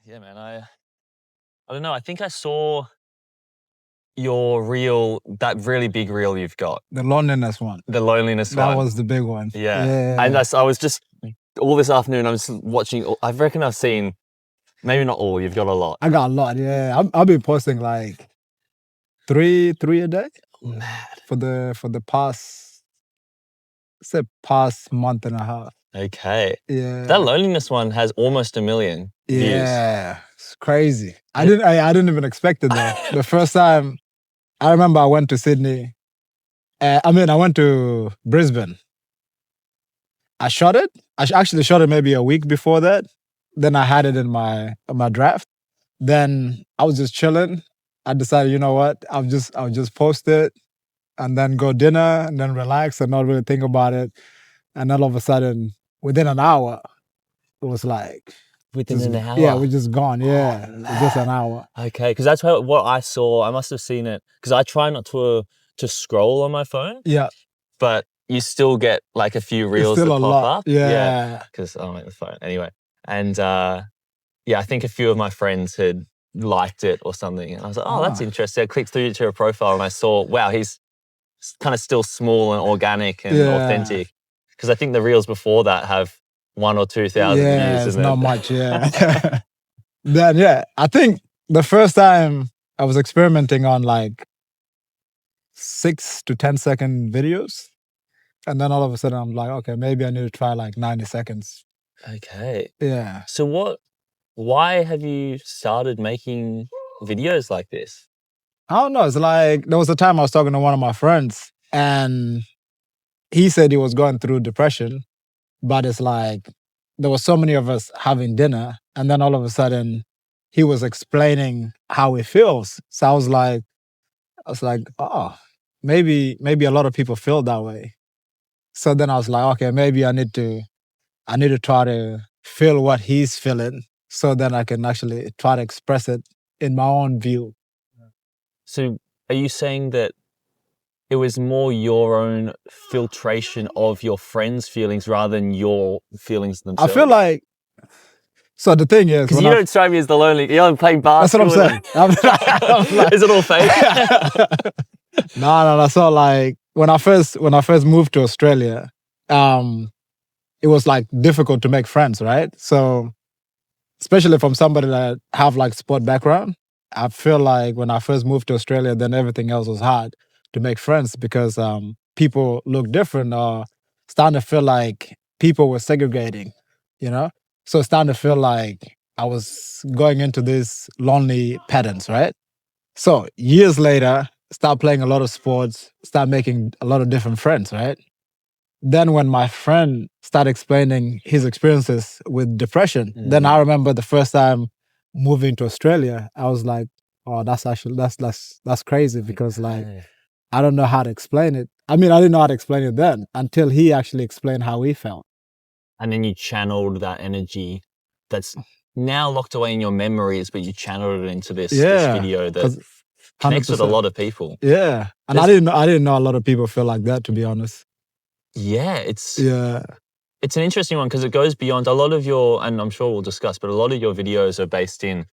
Yeah, man. I don't know. I think I saw your reel, that really big reel you've got. The loneliness one. The loneliness one. That was the big one. Yeah. And I was just, all this afternoon, I was watching, I reckon I've seen, maybe not all, you've got a lot. I got a lot, yeah. I've been posting like three a day. Mad. For the past month and a half. Okay. Yeah. That loneliness one has almost 1 million views. Yeah. It's crazy. I didn't even expect it though. The first time, I remember I went to Sydney. I went to Brisbane. I shot it. I actually shot it maybe a week before that. Then I had it in my draft. Then I was just chilling. I decided, you know what? I'll just post it and then go dinner and then relax and not really think about it. And then all of a sudden, within an hour, it was like... Within an hour? Yeah, we're just gone. Yeah, just an hour. Okay, because that's what I saw. I must have seen it because I try not to scroll on my phone. Yeah. But you still get like a few reels that pop up. Yeah. Because I'm at the phone. Anyway. And I think a few of my friends had liked it or something. And I was like, oh, that's interesting. I clicked through to her profile and I saw, wow, he's kind of still small and organic and authentic. Because I think the reels before that have 1,000 or 2,000 views. Yeah, it's not much, yeah. Then, I think the first time I was experimenting on like 6 to 10 second videos. And then all of a sudden I'm like, okay, maybe I need to try like 90 seconds. Okay. Yeah. So why have you started making videos like this? I don't know. It's like, there was a time I was talking to one of my friends and he said he was going through depression, but it's like, there were so many of us having dinner and then all of a sudden he was explaining how he feels. So I was like, oh, maybe a lot of people feel that way. So then I was like, okay, maybe I need to try to feel what he's feeling so then I can actually try to express it in my own view. So are you saying that it was more your own filtration of your friends' feelings rather than your feelings themselves? I feel like, so the thing is... Because you don't strike me as the lonely, you're playing basketball. That's what I'm saying. Is it all fake? No. So like, when I first moved to Australia, it was like difficult to make friends, right? So, especially from somebody that have like sport background, I feel like when I first moved to Australia, then everything else was hard to make friends because people look different or starting to feel like people were segregating, you know? So it's starting to feel like I was going into these lonely patterns, right? So years later, start playing a lot of sports, start making a lot of different friends, right? Then when my friend started explaining his experiences with depression, then I remember the first time moving to Australia, I was like, oh, that's crazy because like, I don't know how to explain it. I mean, I didn't know how to explain it then until he actually explained how he felt. And then you channeled that energy that's now locked away in your memories, but you channeled it into this video that connects with a lot of people. Yeah. And I didn't know a lot of people feel like that, to be honest. Yeah, it's an interesting one because it goes beyond a lot of your, and I'm sure we'll discuss, but a lot of your videos are based in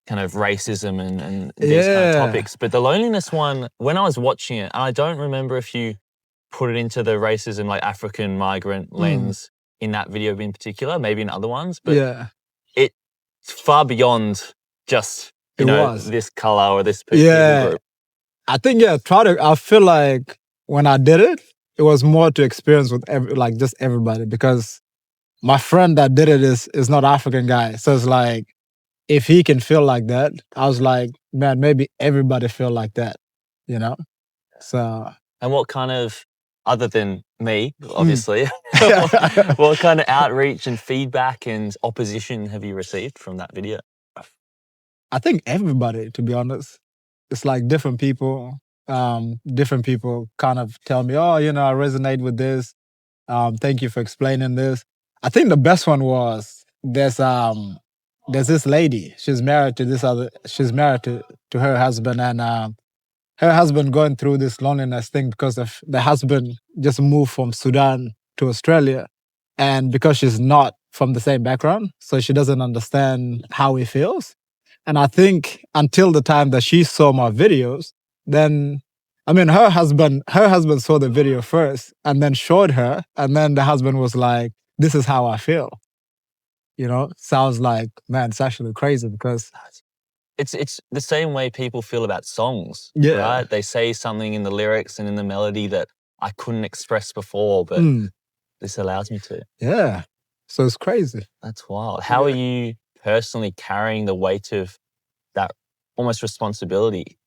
kind of racism and these kind of topics. But the loneliness one, when I was watching it, and I don't remember if you put it into the racism, like African migrant lens in that video in particular, maybe in other ones, but it's far beyond just, you know, this color or this people group. I think, I feel like when I did it, it was more to experience with just everybody because my friend that did it is not African guy. So it's like, if he can feel like that, I was like, man, maybe everybody feel like that, you know? So. And what kind of, other than me, obviously, what kind of outreach and feedback and opposition have you received from that video? I think everybody, to be honest. It's like different people kind of tell me, oh, you know, I resonate with this. Thank you for explaining this. I think the best one was there's this lady. She's married to her husband, and her husband going through this loneliness thing because of the husband just moved from Sudan to Australia, and because she's not from the same background, so she doesn't understand how he feels. And I think until the time that she saw my videos, then I mean her husband saw the video first and then showed her, and then the husband was like, "This is how I feel." Sounds like, man, it's actually crazy because it's the same way people feel about songs, Yeah. right? They say something in the lyrics and in the melody that I couldn't express before, but this allows me to. Yeah. So it's crazy. That's wild. How are you personally carrying the weight of that almost responsibility?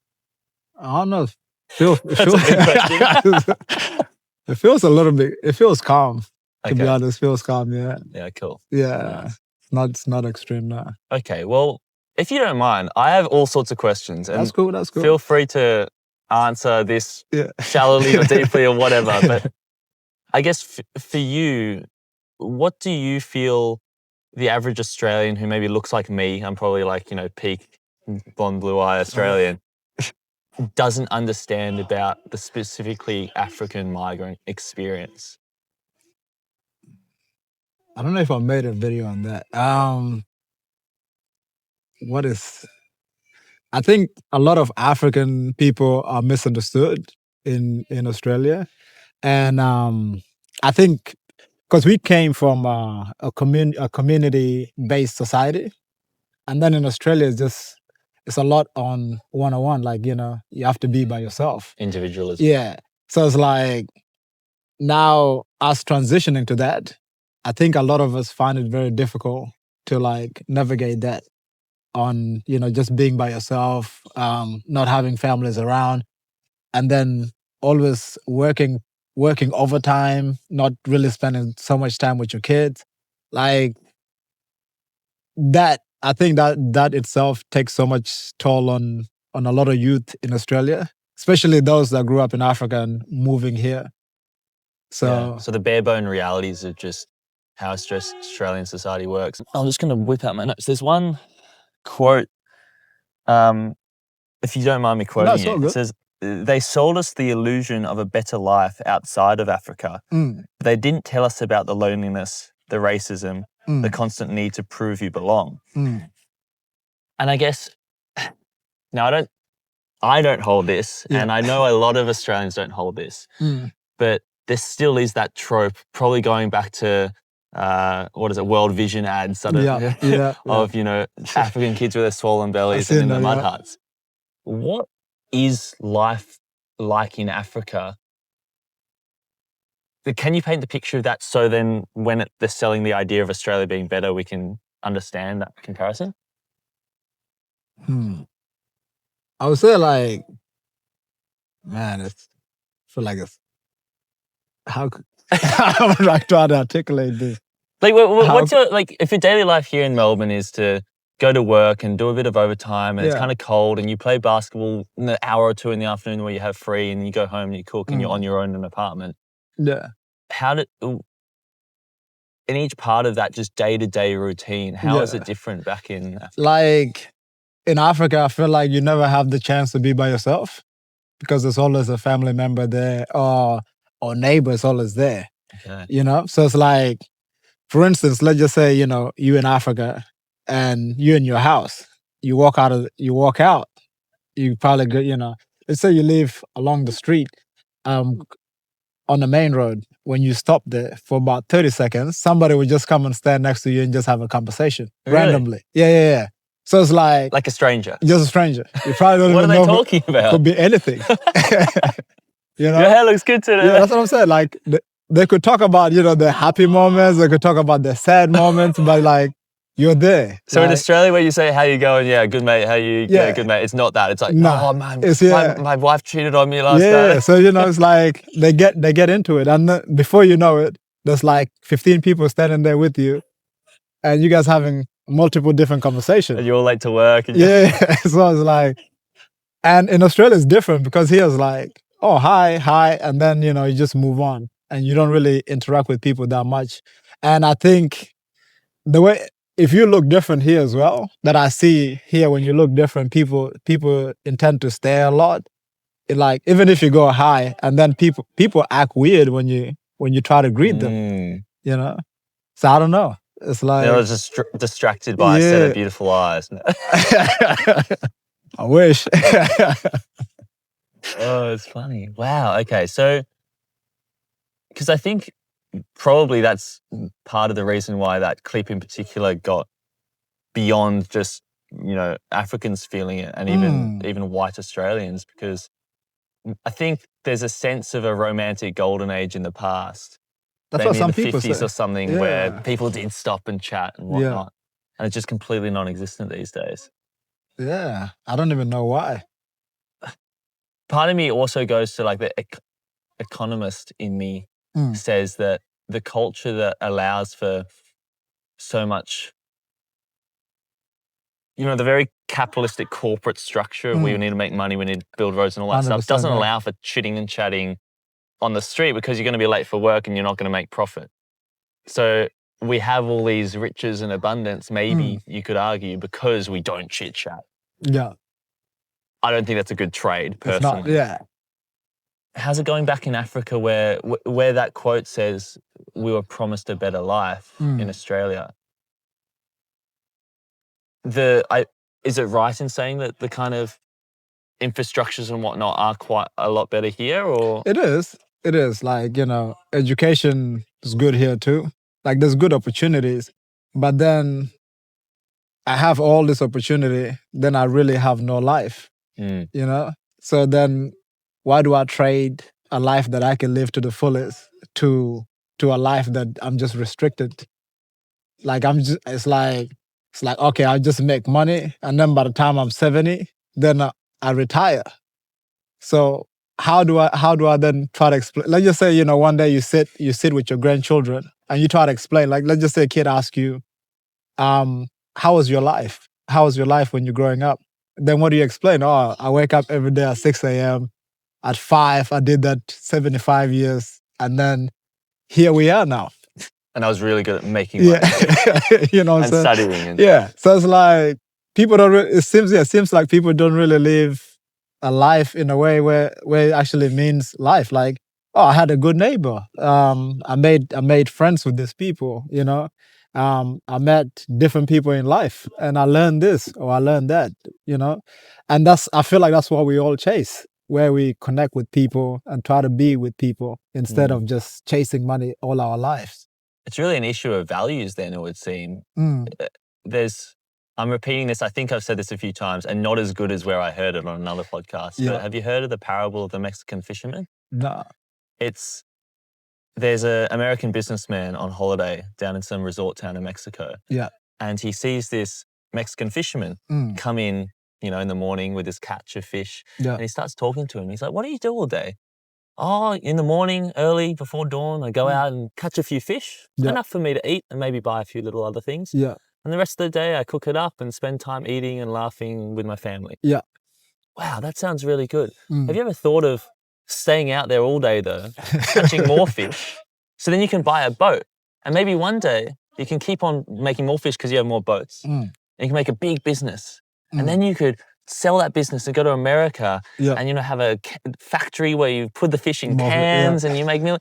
I don't know. That's a big question. It feels a little bit, it feels calm. To be Okay. honest, feels calm, yeah. Yeah, cool. Yeah. It's not extreme now. Okay, well, if you don't mind, I have all sorts of questions. And That's cool. feel free to answer this Yeah. shallowly or deeply or whatever. But I guess for you, what do you feel the average Australian who maybe looks like me, I'm probably like, peak blonde, blue-eye Australian, doesn't understand about the specifically African migrant experience? I don't know if I made a video on that. I think a lot of African people are misunderstood in Australia. And I think because we came from a community-based society, and then in Australia it's a lot on one-on-one, like, you have to be by yourself. Individualism. Yeah. So it's like now us transitioning to that, I think a lot of us find it very difficult to like navigate that on, just being by yourself, not having families around, and then always working overtime, not really spending so much time with your kids. Like that, I think that itself takes so much toll on a lot of youth in Australia, especially those that grew up in Africa and moving here. So the bare bone realities of just how Australian society works. I'm just going to whip out my notes. There's one quote, if you don't mind me quoting it's all it. good. It says, "They sold us the illusion of a better life outside of Africa. They didn't tell us about the loneliness, the racism, the constant need to prove you belong." And I guess, now I don't hold this, and I know a lot of Australians don't hold this, but there still is that trope, probably going back to World Vision ads sort of of African kids with their swollen bellies and in the mud huts. What is life like in Africa? Can you paint the picture of that so then when they're selling the idea of Australia being better, we can understand that comparison? I would say like, man, I feel like it's how would I try to articulate this? Like, what's your, like, if your daily life here in Melbourne is to go to work and do a bit of overtime and it's kind of cold and you play basketball in the hour or two in the afternoon where you have free and you go home and you cook and you're on your own in an apartment. Yeah. In each part of that just day-to-day routine, how is it different back in Africa? Like in Africa, I feel like you never have the chance to be by yourself because there's always a family member there or neighbors always there. Okay. So it's like, for instance, let's just say, you in Africa and you in your house, you walk out, you probably go, let's say you live along the street, on the main road. When you stop there for about 30 seconds, somebody will just come and stand next to you and just have a conversation randomly. Yeah. So it's like a stranger. Just a stranger. You probably don't what even are they know. Talking about? Could be anything. Your hair looks good today. Yeah, that's what I'm saying. Like they could talk about, the happy moments, they could talk about the sad moments, but like you're there. So in Australia where you say, "How you going?" "Yeah, good mate." "How you?" "Yeah, good mate." It's not that. It's like, "Oh man, my wife cheated on me last night." Yeah, so it's like they get into it, and before you know it, there's like 15 people standing there with you, and you guys having multiple different conversations. And you're all late to work. And so it's like, and in Australia it's different because here's like, "Oh, hi," and then you just move on, and you don't really interact with people that much. And I think the way, if you look different here as well, that I see here, when you look different, people intend to stare a lot. Like even if you go hi, and then people act weird when you try to greet them. So I don't know. It's like they're just distracted by a set of beautiful eyes. I wish. Oh, it's funny. Wow. Okay. So, because I think probably that's part of the reason why that clip in particular got beyond just, Africans feeling it and even white Australians, because I think there's a sense of a romantic golden age in the past. That's maybe what some in the people 50s say. or something where people did stop and chat and whatnot. And it's just completely non-existent these days. Yeah. I don't even know why. Part of me also goes to like the economist in me says that the culture that allows for so much, the very capitalistic corporate structure, we need to make money, we need to build roads and all that stuff, doesn't allow for chitting and chatting on the street because you're going to be late for work and you're not going to make profit. So we have all these riches and abundance, maybe you could argue, because we don't chit chat. Yeah. I don't think that's a good trade, personally. It's not, yeah. How's it going back in Africa where that quote says we were promised a better life in Australia? Is it right in saying that the kind of infrastructures and whatnot are quite a lot better here, or? It is. It is. Like, education is good here too. Like, there's good opportunities, but then I have all this opportunity, then I really have no life, So then why do I trade a life that I can live to the fullest to a life that I'm just restricted? Like, it's like, okay, I'll just make money. And then by the time I'm 70, then I retire. So how do I then try to explain? Let's just say, one day you sit with your grandchildren and you try to explain, like, let's just say a kid asks you, how was your life? How was your life when you're growing up? Then what do you explain? Oh, I wake up every day at 6 a.m. At 5, I did that 75 years. And then here we are now. And I was really good at making money. And studying. So it's like, people don't really, it seems like people don't really live a life in a way where it actually means life. Like, oh, I had a good neighbor. I made friends with these people, I met different people in life and I learned this or I learned that, and I feel like that's what we all chase, where we connect with people and try to be with people instead of just chasing money all our lives. It's really an issue of values then, it would seem. I'm repeating this, I think I've said this a few times, and not as good as where I heard it on another podcast. Yeah. But have you heard of the parable of the Mexican fisherman? No. There's an American businessman on holiday down in some resort town in Mexico. Yeah. And he sees this Mexican fisherman come in, in the morning with his catch of fish. Yeah. And he starts talking to him. He's like, what do you do all day? Oh, in the morning, early, before dawn, I go out and catch a few fish. Yeah. Enough for me to eat and maybe buy a few little other things. Yeah. And the rest of the day, I cook it up and spend time eating and laughing with my family. Yeah. Wow, that sounds really good. Have you ever thought of staying out there all day, though, catching more fish, so then you can buy a boat? And maybe one day you can keep on making more fish because you have more boats. And you can make a big business. And then you could sell that business and go to America and, have a factory where you put the fish in cans and you make millions.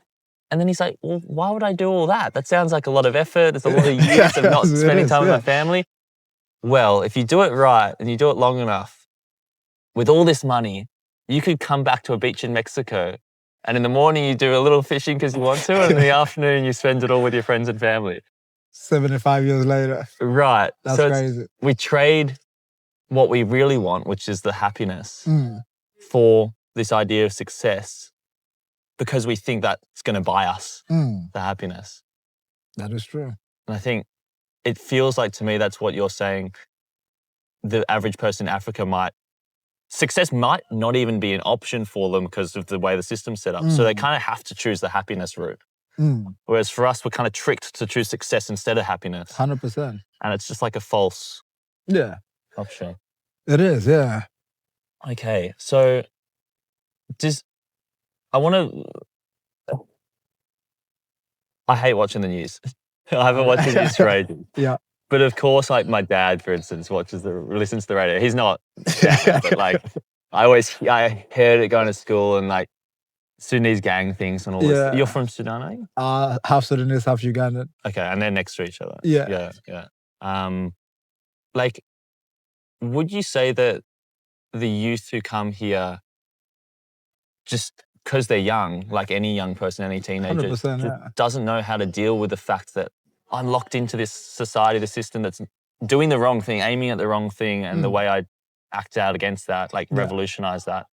And then he's like, well, why would I do all that? That sounds like a lot of effort. It's a lot of years of not spending time with my family. Well, if you do it right and you do it long enough, with all this money, you could come back to a beach in Mexico and in the morning you do a little fishing because you want to, and in the afternoon you spend it all with your friends and family. 75 years later. Right. That's crazy. We trade what we really want, which is the happiness, for this idea of success, because we think that's going to buy us the happiness. That is true. And I think it feels like, to me, that's what you're saying. The average person in Africa success might not even be an option for them because of the way the system's set up. So they kind of have to choose the happiness route. Whereas for us, we're kind of tricked to choose success instead of happiness. 100%. And it's just like a false option. It is, yeah. Okay, so I hate watching the news. I haven't watched the news for ages. Yeah. But of course, like my dad, for instance, listens to the radio. He's not dad, but like I heard it going to school, and like Sudanese gang things and all this. You're from Sudan, are you? Half Sudanese, half Ugandan. Okay, and they're next to each other. Yeah. Like, would you say that the youth who come here, just because they're young, like any young person, any teenager, 100%, doesn't know how to deal with the fact that I'm locked into this society, the system that's doing the wrong thing, aiming at the wrong thing, and the way I act out against that, like revolutionize that,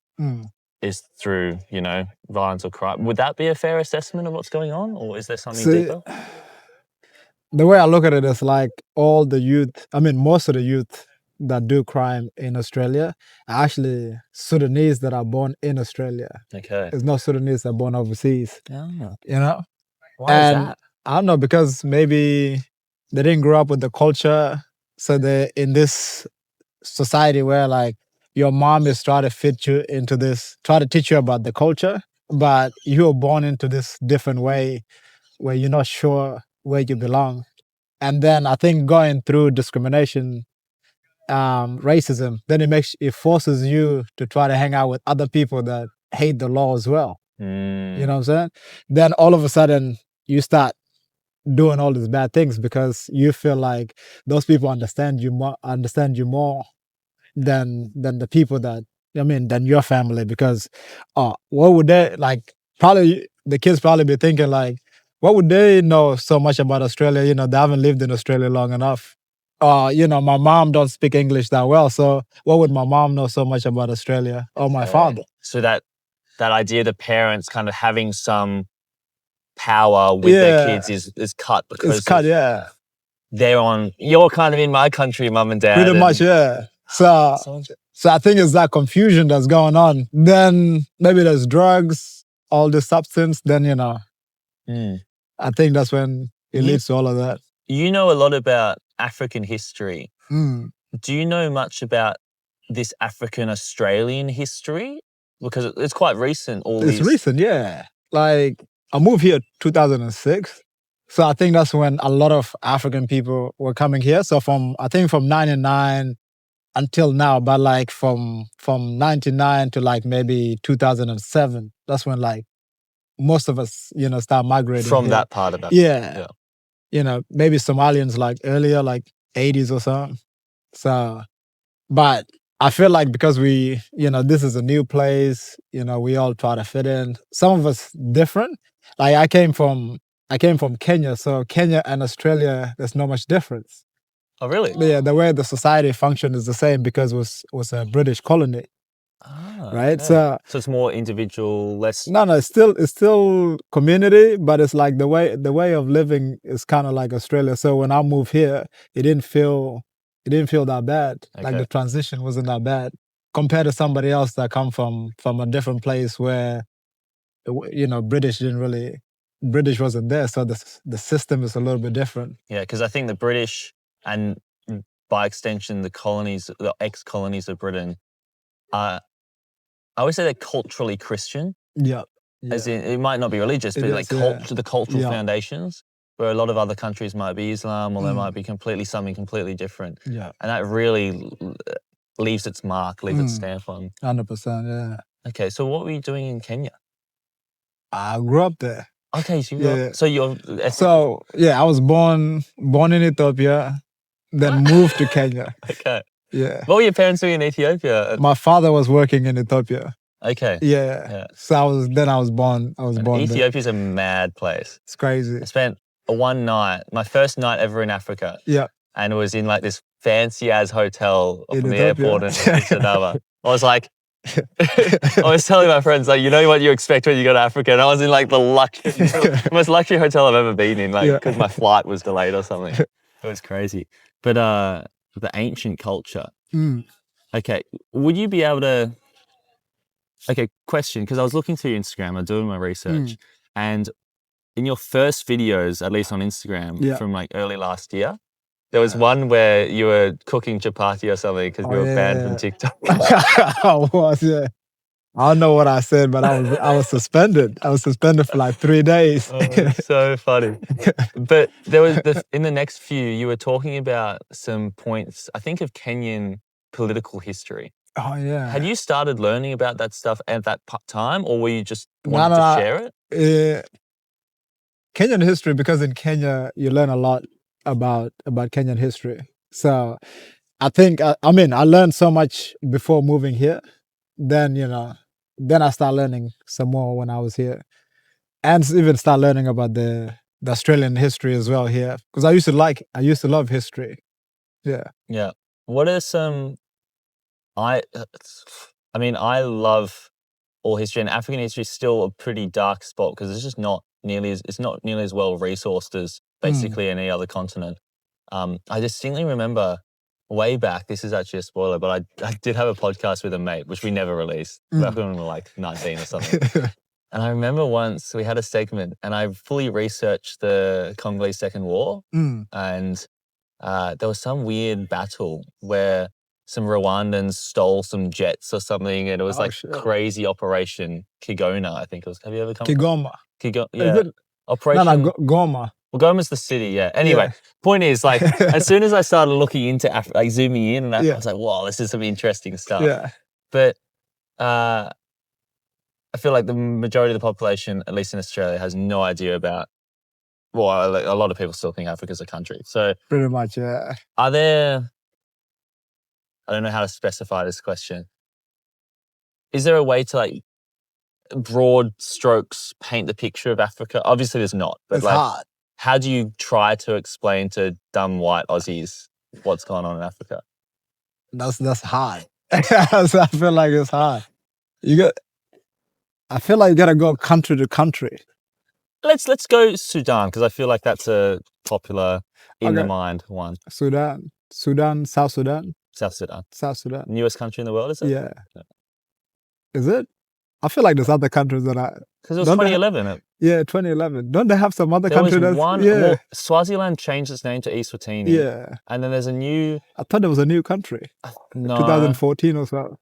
is through, violence or crime. Would that be a fair assessment of what's going on, or is there something deeper? The way I look at it is like all the youth, most of the youth that do crime in Australia are actually Sudanese that are born in Australia. Okay. It's not Sudanese that are born overseas. Oh. Why is that? I don't know, because maybe they didn't grow up with the culture. So they're in this society where like your mom is trying to fit you into this, try to teach you about the culture, but you were born into this different way where you're not sure where you belong. And then I think going through discrimination, racism, then it forces you to try to hang out with other people that hate the law as well. You know what I'm saying? Then all of a sudden you start doing all these bad things because you feel like those people understand you more than the people than your family. Because what would they like? Probably the kids probably be thinking like, what would they know so much about Australia? They haven't lived in Australia long enough. My mom don't speak English that well, so what would my mom know so much about Australia or my father? So that idea of the parents kind of having some power with their kids is cut because it's cut, you're kind of in my country, mum and dad. Pretty much, yeah. So I think it's that confusion that's going on. Then maybe there's drugs, all this substance, then, I think that's when it leads to all of that. You know a lot about African history. Do you know much about this African-Australian history? Because it's quite recent. It's recent, yeah. Like, I moved here 2006. So I think that's when a lot of African people were coming here. So from 99 until now, but like from 99 to like maybe 2007, that's when like most of us, start migrating from here. That part of it. Yeah. Maybe Somalians like earlier, like 80s or something. So, but I feel like because we, this is a new place, we all try to fit in. Some of us different. Like I came from Kenya, so Kenya and Australia, there's not much difference. Oh, really? Yeah, the way the society functioned is the same because it was a British colony. Right? Okay. So it's more individual, less. No, it's still community, but it's like the way of living is kind of like Australia. So when I moved here, it didn't feel that bad. Okay. Like the transition wasn't that bad compared to somebody else that come from a different place where British wasn't there. So the system is a little bit different. Yeah, because I think the British and by extension the ex-colonies of Britain I always say they're culturally Christian. Yeah. As in, it might not be religious, but like the cultural foundations, where a lot of other countries might be Islam or they might be something completely different. Yeah. And that really leaves its mark, leaves its stamp on. 100%, yeah. Okay, so what were you doing in Kenya? I grew up there. Okay, so I was born in Ethiopia, then moved to Kenya. Okay. Yeah. What were your parents doing in Ethiopia? My father was working in Ethiopia. Okay. Yeah. So I was born Ethiopia's a mad place. It's crazy. I spent one night, my first night ever in Africa. Yeah. And it was in like this fancy ass hotel from the airport in Addis Ababa. I was like, I was telling my friends, like, you know what you expect when you go to Africa? And I was in like the most luxury hotel I've ever been in, like, because my flight was delayed or something. It was crazy. But the ancient culture. Okay, would you be able to... Okay, question, because I was looking through your Instagram, I'm doing my research, and in your first videos, at least on Instagram, from like early last year, there was one where you were cooking chapati or something because you were banned from TikTok. I was, yeah. I don't know what I said, but I was suspended. I was suspended for like 3 days. Oh, so funny. But there was in the next few, you were talking about some points, I think, of Kenyan political history. Oh yeah. Had you started learning about that stuff at that time, or were you just wanted to share it? Kenyan history, because in Kenya you learn a lot about Kenyan history. So I think I learned so much before moving here. Then then I started learning some more when I was here, and even start learning about the Australian history as well here, because I used to love history. Yeah. Yeah. What are some? I love all history, and African history is still a pretty dark spot because it's just not nearly as well resourced as basically any other continent. I distinctly remember way back. This is actually a spoiler, but I did have a podcast with a mate, which we never released. Back when we were like 19 or something. And I remember once we had a segment, and I fully researched the Congolese Second War, and there was some weird battle where some Rwandans stole some jets or something, and it was crazy Operation Kigona, I think it was. Have you ever come? Kigoma. Yeah. Operation. No, Goma. Well, Goma's the city, yeah. Anyway, point is, like, as soon as I started looking into zooming in, and I was like, "Wow, this is some interesting stuff." Yeah. But I feel like the majority of the population, at least in Australia, has no idea about. Well, a lot of people still think Africa's a country. So pretty much, yeah. Are there? I don't know how to specify this question. Is there a way to, like, broad strokes paint the picture of Africa? Obviously, there's not. But it's hard. How do you try to explain to dumb white Aussies what's going on in Africa? That's hard. I feel like it's hard. I feel like you gotta go country to country. Let's go Sudan, because I feel like that's a popular in the mind one. Sudan, South Sudan. South Sudan. South Sudan. Newest country in the world, is it? Yeah. Is it? I feel like there's other countries that are... Because it was 2011. Yeah, 2011. Don't they have some other country that's... one... Yeah. Well, Swaziland changed its name to Eswatini. Yeah. And then there's a new... I thought there was a new country. No. 2014 or so.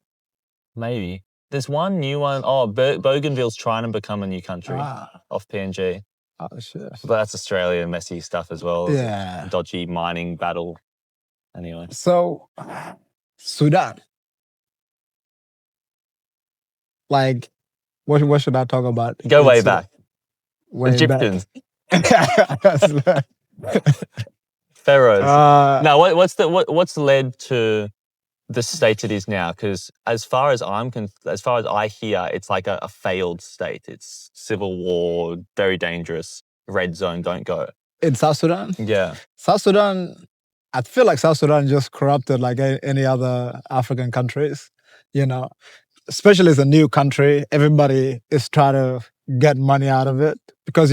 Maybe. There's one new one. Oh, Bougainville's trying to become a new country off PNG. Oh, shit. But that's Australia, messy stuff as well. Yeah. Dodgy mining battle. Anyway. So, Sudan. Like, what should I talk about? Go way back. Egyptians. Back. Pharaohs. Now, what's led to the state it is now? Because as far as I hear, it's like a failed state. It's civil war, very dangerous, red zone, don't go. In South Sudan? Yeah. South Sudan, I feel like South Sudan just corrupted like any other African countries, especially as a new country. Everybody is trying to get money out of it because,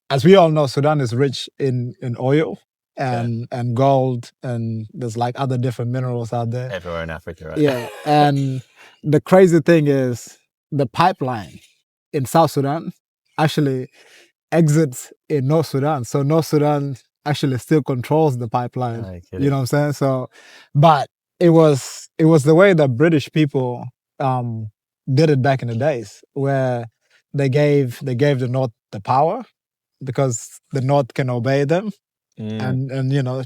as we all know, Sudan is rich in oil and gold, and there's like other different minerals out there. Everywhere in Africa, right? Yeah. And the crazy thing is the pipeline in South Sudan actually exits in North Sudan. So North Sudan actually still controls the pipeline. You know what I'm saying? So, but it was the way that British people did it back in the days, where they gave the North the power because the North can obey them and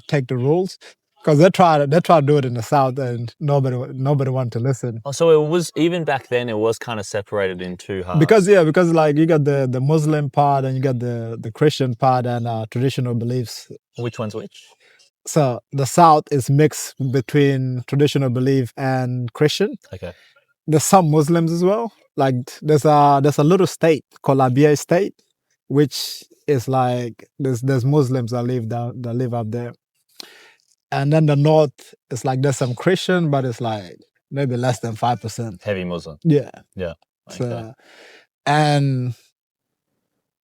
take the rules. Because they try to do it in the South, and nobody wanted to listen. Oh, so it was, even back then, it was kind of separated in two halves. Because like you got the Muslim part and you got the Christian part and traditional beliefs. Which one's which? So the South is mixed between traditional belief and Christian. Okay. There's some Muslims as well. Like there's a little state called Abia State, which is like there's Muslims that live up there. And then the North is like there's some Christian, but it's like maybe less than 5%. Heavy Muslim. Yeah. Yeah. Okay. So, and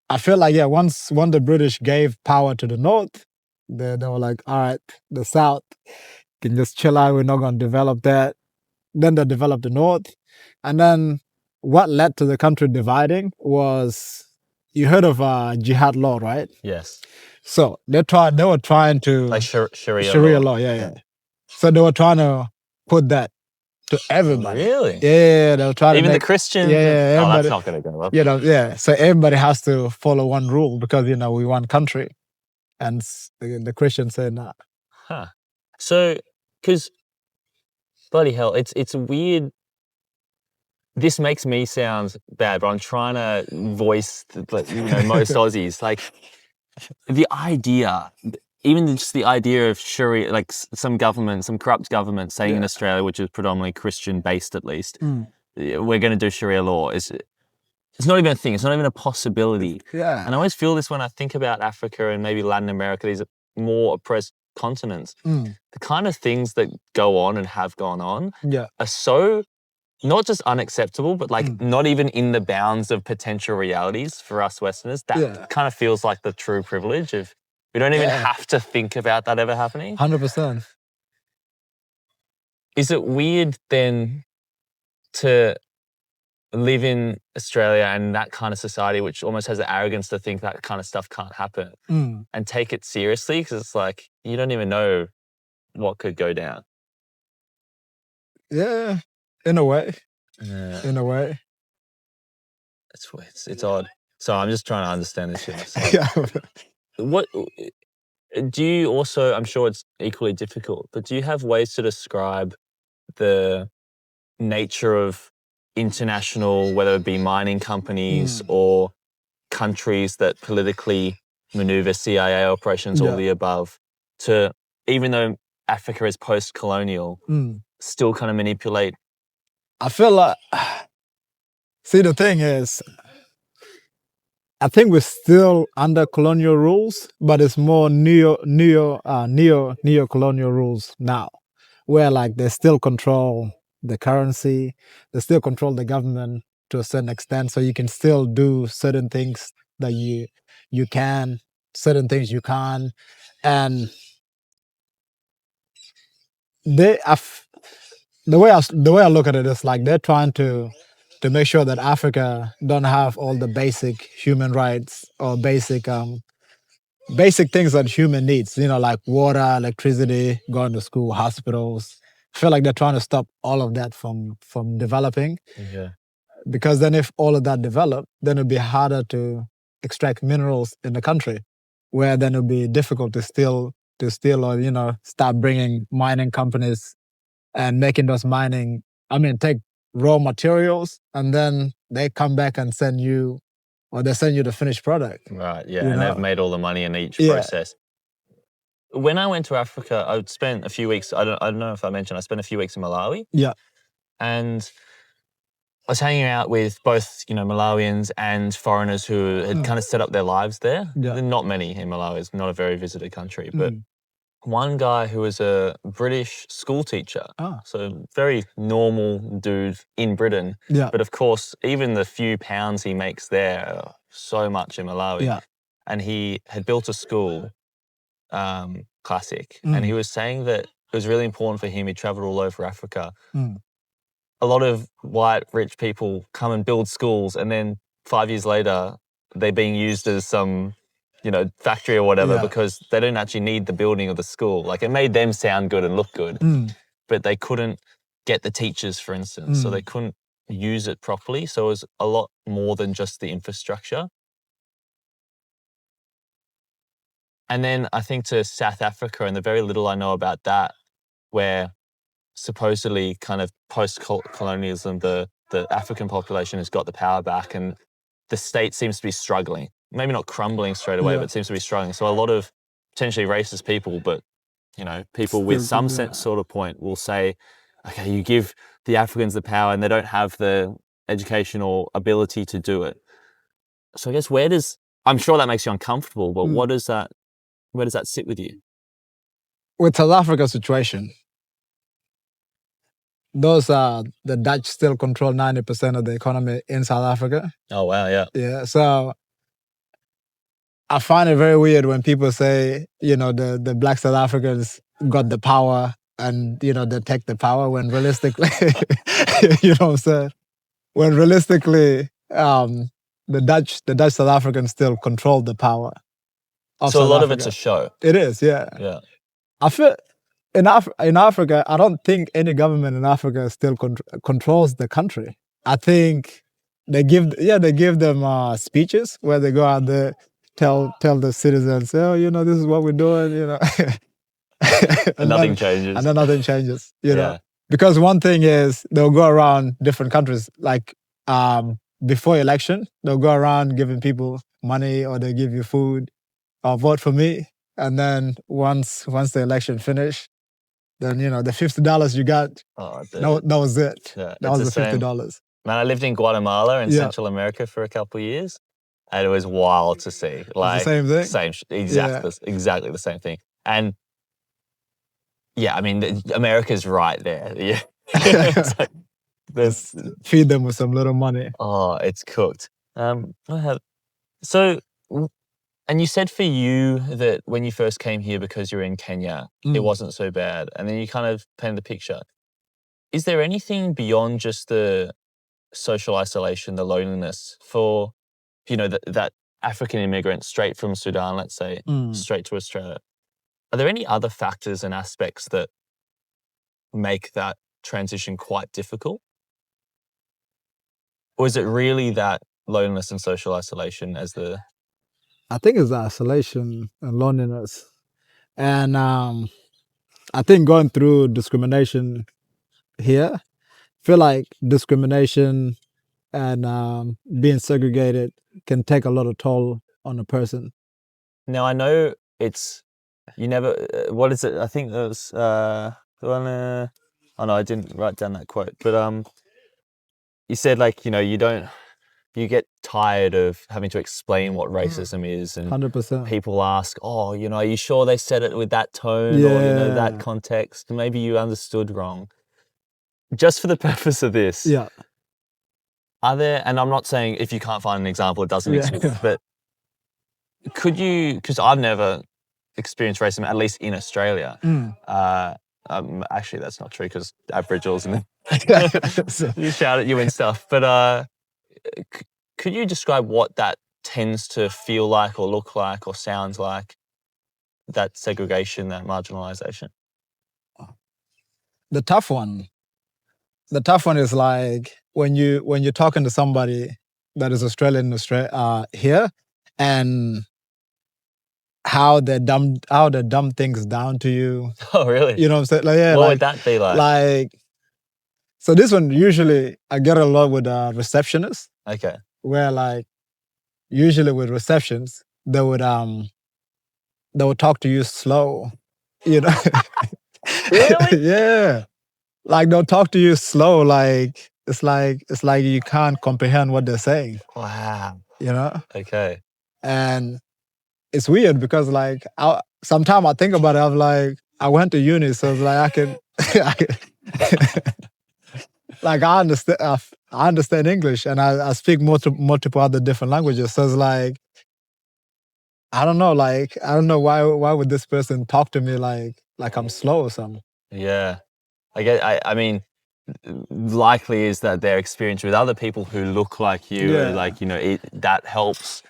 I feel like, once the British gave power to the North, they were like, all right, the South can just chill out. We're not going to develop that. Then they developed the North. And then what led to the country dividing was, you heard of jihad law, right? Yes. So they were trying to... Like Sharia law, yeah. So they were trying to put that to everybody. Really? Yeah, they were trying even to the Christians? Yeah. Oh, that's not going to go well. Yeah. So everybody has to follow one rule because, we one country. And the Christians say, nah. Huh. So, because Bloody hell. It's weird. This makes me sound bad, but I'm trying to voice most Aussies. Like the idea, even just the idea of Sharia, like some corrupt government saying in Australia, which is predominantly Christian based at least, we're going to do Sharia law, it's not even a thing. It's not even a possibility. Yeah. And I always feel this when I think about Africa and maybe Latin America, these more oppressed continents. The kind of things that go on and have gone on are so not just unacceptable, but like not even in the bounds of potential realities for us Westerners. That kind of feels like the true privilege of we don't even have to think about that ever happening. 100%. Is it weird then to live in Australia and that kind of society, which almost has the arrogance to think that kind of stuff can't happen and take it seriously? Because it's like, you don't even know what could go down. Yeah, in a way. Yeah. In a way. It's odd. So I'm just trying to understand this shit myself. What do you also, I'm sure it's equally difficult, but do you have ways to describe the nature of international, whether it be mining companies or countries that politically maneuver CIA operations, all the above, to, even though Africa is post-colonial, still kind of manipulate? I feel like, see, the thing is, I think we're still under colonial rules, but it's more neo-colonial rules now, where like they still control the currency, they still control the government to a certain extent, so you can still do certain things that you can, certain things you can't, and the way I look at it is like they're trying to make sure that Africa don't have all the basic human rights or basic things that human needs, like water, electricity, going to school, hospitals. I feel like they're trying to stop all of that from developing. Yeah. Because then if all of that develop, then it'd be harder to extract minerals in the country, where then it'd be difficult to steal or, start bringing mining companies and making those take raw materials, and then they come back and send you the finished product. Right, yeah, and they've made all the money in each process. When I went to Africa, I spent a few weeks, I don't know if I mentioned, I spent a few weeks in Malawi. Yeah. And I was hanging out with both, Malawians and foreigners who had kind of set up their lives there. Yeah. Not many in Malawi, it's not a very visited country, but one guy who was a British school teacher, so very normal dude in Britain. Yeah. But of course, even the few pounds he makes there are so much in Malawi. Yeah. And he had built a school, classic, and he was saying that it was really important for him. He traveled all over Africa. A lot of white, rich people come and build schools, and then 5 years later, they're being used as some factory or whatever, because they don't actually need the building of the school. Like, it made them sound good and look good, but they couldn't get the teachers, for instance, so they couldn't use it properly. So it was a lot more than just the infrastructure. And then I think to South Africa, and the very little I know about that, where supposedly kind of post-colonialism, the African population has got the power back, and the state seems to be struggling. Maybe not crumbling straight away, but seems to be struggling. So a lot of potentially racist people, but people with some sort of point will say, okay, you give the Africans the power and they don't have the education or ability to do it. So I guess I'm sure that makes you uncomfortable, but where does that sit with you? With South Africa's situation, the Dutch still control 90% of the economy in South Africa. Oh, wow, yeah. Yeah, so I find it very weird when people say, the Black South Africans got the power and, they take the power, when realistically, you know what I'm saying? When realistically, the Dutch South Africans still control the power. So a lot of it's a show. It is, yeah. Yeah. I feel in Africa, I don't think any government in Africa still controls the country. I think they give them speeches where they go out there, tell the citizens, this is what we're doing, And nothing changes. And then nothing changes, know. because one thing is they'll go around different countries, like before election, they'll go around giving people money or they give you food or vote for me. And then once the election finished, then the $50 you got, that was it. Yeah, that was the $50. Man, I lived in Guatemala in Central America for a couple of years, and it was wild to see. Like, the same thing? Exactly the same thing. And yeah, I mean, America's right there. Yeah. It's like, feed them with some little money. Oh, it's cooked. So, and you said for you that when you first came here because you're in Kenya, it wasn't so bad. And then you kind of painted the picture. Is there anything beyond just the social isolation, the loneliness for, that African immigrant straight from Sudan, let's say, straight to Australia? Are there any other factors and aspects that make that transition quite difficult? Or is it really that loneliness and social isolation as the... I think it's isolation and loneliness. And I think going through discrimination here, I feel like discrimination and being segregated can take a lot of toll on a person. Now, I know you never, what is it? I think there was, oh no, I didn't write down that quote, but you said like, you get tired of having to explain what racism is, and 100%. People ask, oh, are you sure they said it with that tone or, that context? Maybe you understood wrong. Just for the purpose of this, are there, and I'm not saying if you can't find an example, it doesn't exist, but could you, because I've never experienced racism, at least in Australia. Actually, that's not true because Aboriginals and you shout at you and stuff, but could you describe what that tends to feel like or look like or sounds like, that segregation, that marginalization? The tough one is like when you're talking to somebody that is Australian here, and how they dumb things down to you. Oh, really? You know what I'm saying? Like, what would that be like? Like, so this one usually I get a lot with receptionists. Okay. Where like usually with receptions they would talk to you slow, Really? Yeah. Like they'll talk to you slow, like it's like you can't comprehend what they're saying. Wow. Okay. And it's weird because like sometimes I think about it, I'm like, I went to uni, so it's like I can like I understand English and I speak multiple other different languages. So it's like, I don't know why would this person talk to me like I'm slow or something. Yeah. I mean, likely is that their experience with other people who look like you, that helps.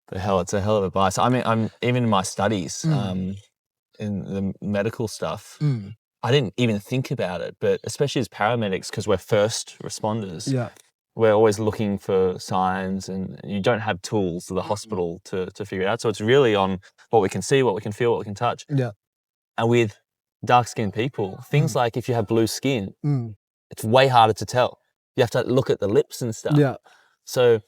But hell, it's a hell of a bias. I mean, I'm even in my studies, in the medical stuff, I didn't even think about it, but especially as paramedics, because we're first responders, we're always looking for signs, and you don't have tools to the hospital to figure it out. So it's really on what we can see, what we can feel, what we can touch. Yeah. And with dark-skinned people, things like if you have blue skin, it's way harder to tell. You have to look at the lips and stuff. Yeah. So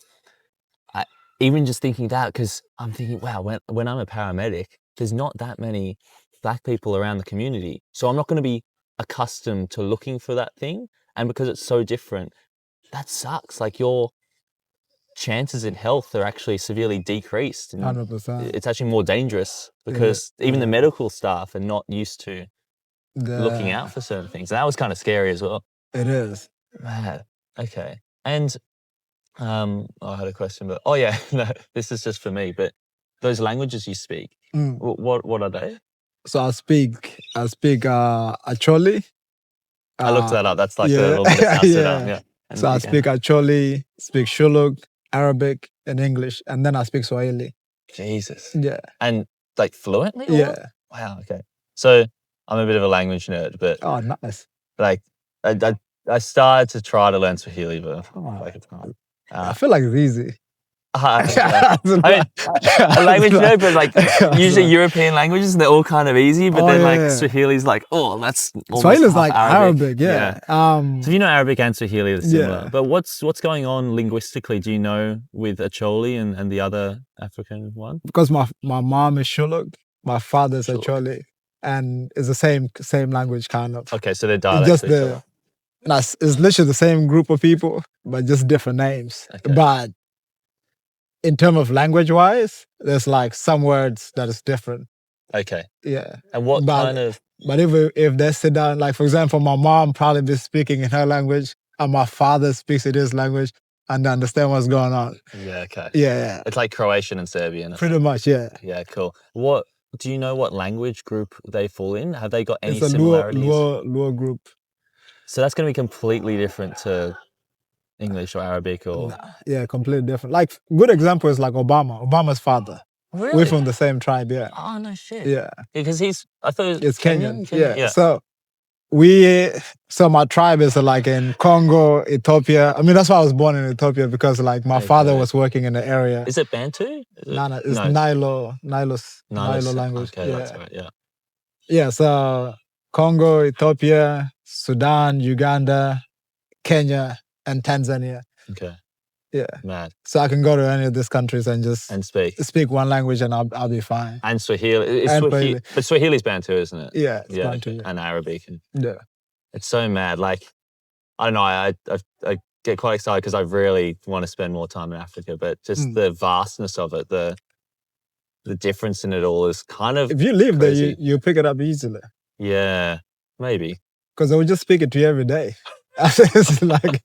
even just thinking that, because I'm thinking, wow, when I'm a paramedic, there's not that many Black people around the community. So I'm not going to be accustomed to looking for that thing. And because it's so different, that sucks. Like your chances in health are actually severely decreased. And 100%. It's actually more dangerous because even the medical staff are not used to looking out for certain things. And that was kind of scary as well. It is. Man, okay. And I had a question, but no, this is just for me. But those languages you speak, what are they? So I speak Acholi. I looked that up. That's like a little bit of South Sudan. Yeah. And so I speak Acholi, speak Shuluk, Arabic, and English, and then I speak Swahili. Jesus. Yeah. And like fluently? Yeah. Wow. Okay. So I'm a bit of a language nerd, but nice. Like I started to try to learn Swahili, but it's hard. I feel like it's easy. I mean, a language, you know, but like usually European languages, they're all kind of easy, but then like Swahili's like, oh, that's Swahili's like Arabic, yeah. So you know Arabic and Swahili are similar, but what's going on linguistically? Do you know with Acholi and the other African one? Because my mom is Shuluk, my father's Acholi, and it's the same language kind of. Okay, so they're dialects. It's literally the same group of people, but just different names. Okay. But in terms of language-wise, there's like some words that is different. Okay. Yeah. And what kind of... But if they sit down, like for example, my mom probably be speaking in her language, and my father speaks in his language, and they understand what's going on. Yeah, okay. Yeah. It's like Croatian and Serbian. Pretty much, yeah. Yeah, cool. Do you know what language group they fall in? Have they got any similarities? It's a Luo group. So that's going to be completely different to English or Arabic or... Yeah, completely different. Like, good example is like Obama's father. Really? We're from the same tribe, yeah. Oh, no shit. Yeah. Because I thought it's Kenyan. Yeah. So my tribe is like in Congo, Ethiopia. I mean, that's why I was born in Ethiopia, because like my father was working in the area. Is it Bantu? No, it's Nilo language. Okay, that's right, yeah. Yeah, so Congo, Ethiopia, Sudan, Uganda, Kenya, and Tanzania. Okay. Yeah. Mad. So I can go to any of these countries and just speak one language and I'll be fine. And Swahili. But Swahili's Bantu, isn't it? Yeah, it's Bantu. Yeah. And Arabic. Yeah. It's so mad. Like, I don't know, I get quite excited because I really want to spend more time in Africa, but just the vastness of it, the difference in it all is kind of... If you live there, you pick it up easily. Yeah, maybe. Because I would just speak it to you every day. It's like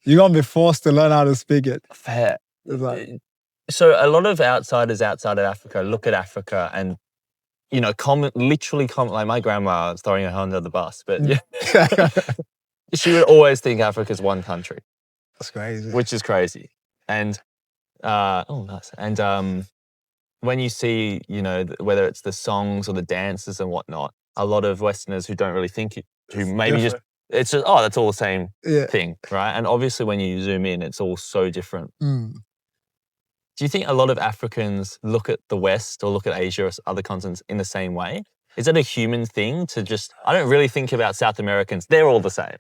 you're going to be forced to learn how to speak it. Fair. So a lot of outsiders outside of Africa look at Africa and, you know, literally comment, like my grandma is throwing her under the bus, but she would always think Africa's one country. That's crazy. Which is crazy. And, nice. And when you see, you know, whether it's the songs or the dances and whatnot, a lot of Westerners who don't really think it, who maybe just, it's just, that's all the same thing, right? And obviously when you zoom in, it's all so different. Mm. Do you think a lot of Africans look at the West or look at Asia or other continents in the same way? Is it a human thing to just, I don't really think about South Americans. They're all the same.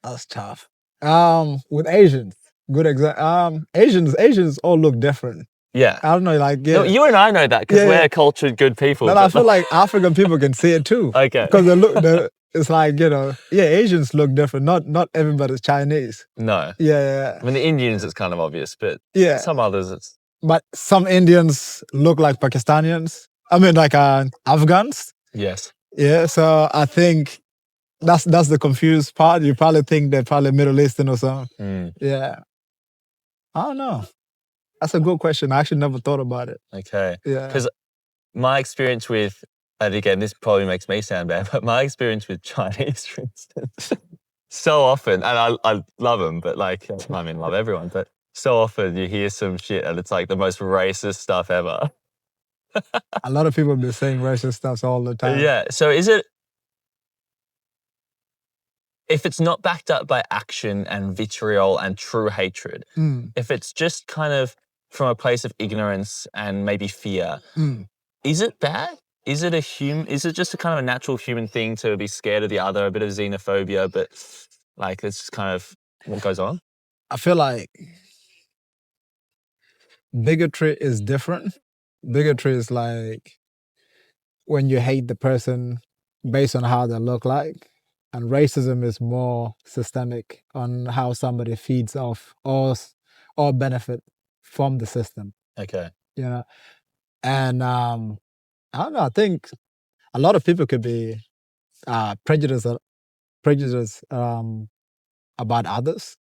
That's tough. With Asians, good example. Asians all look different. Yeah. I don't know, like... Yeah. No, you and I know that because we're cultured, good people. But I feel like African people can see it too. Okay. Because it's like, you know, Asians look different. Not everybody's Chinese. No. Yeah. I mean, the Indians, it's kind of obvious, but some others, it's... But some Indians look like Pakistanians. I mean, like Afghans. Yes. Yeah, so I think that's the confused part. You probably think they're probably Middle Eastern or something. Mm. Yeah. I don't know. That's a good question. I actually never thought about it. Okay. Yeah. Because my experience with, and again, this probably makes me sound bad, but my experience with Chinese, for instance, so often, and I love them, but like, I mean, love everyone, but so often you hear some shit and it's like the most racist stuff ever. A lot of people have been saying racist stuff all the time. Yeah. So is it, if it's not backed up by action and vitriol and true hatred, if it's just kind of from a place of ignorance and maybe fear, is it bad? Is it just a kind of a natural human thing to be scared of the other, a bit of xenophobia, but like it's just kind of what goes on? I feel like bigotry is different. Bigotry is like when you hate the person based on how they look like. And racism is more systemic on how somebody feeds off or benefit from the system. Okay. You know? And I don't know, I think a lot of people could be prejudiced about others.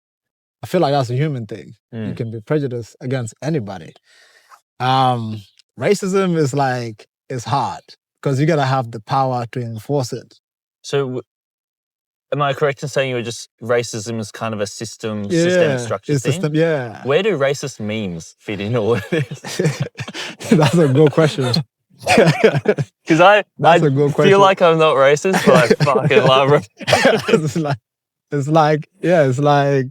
I feel like that's a human thing. You can be prejudiced against anybody. Racism is like, it's hard because you gotta have the power to enforce it. So am I correct in saying racism is kind of a systemic structure thing? Yeah. Where do racist memes fit in all of this? That's a good question. Because I feel like I'm not racist, but I fucking love it. It's like,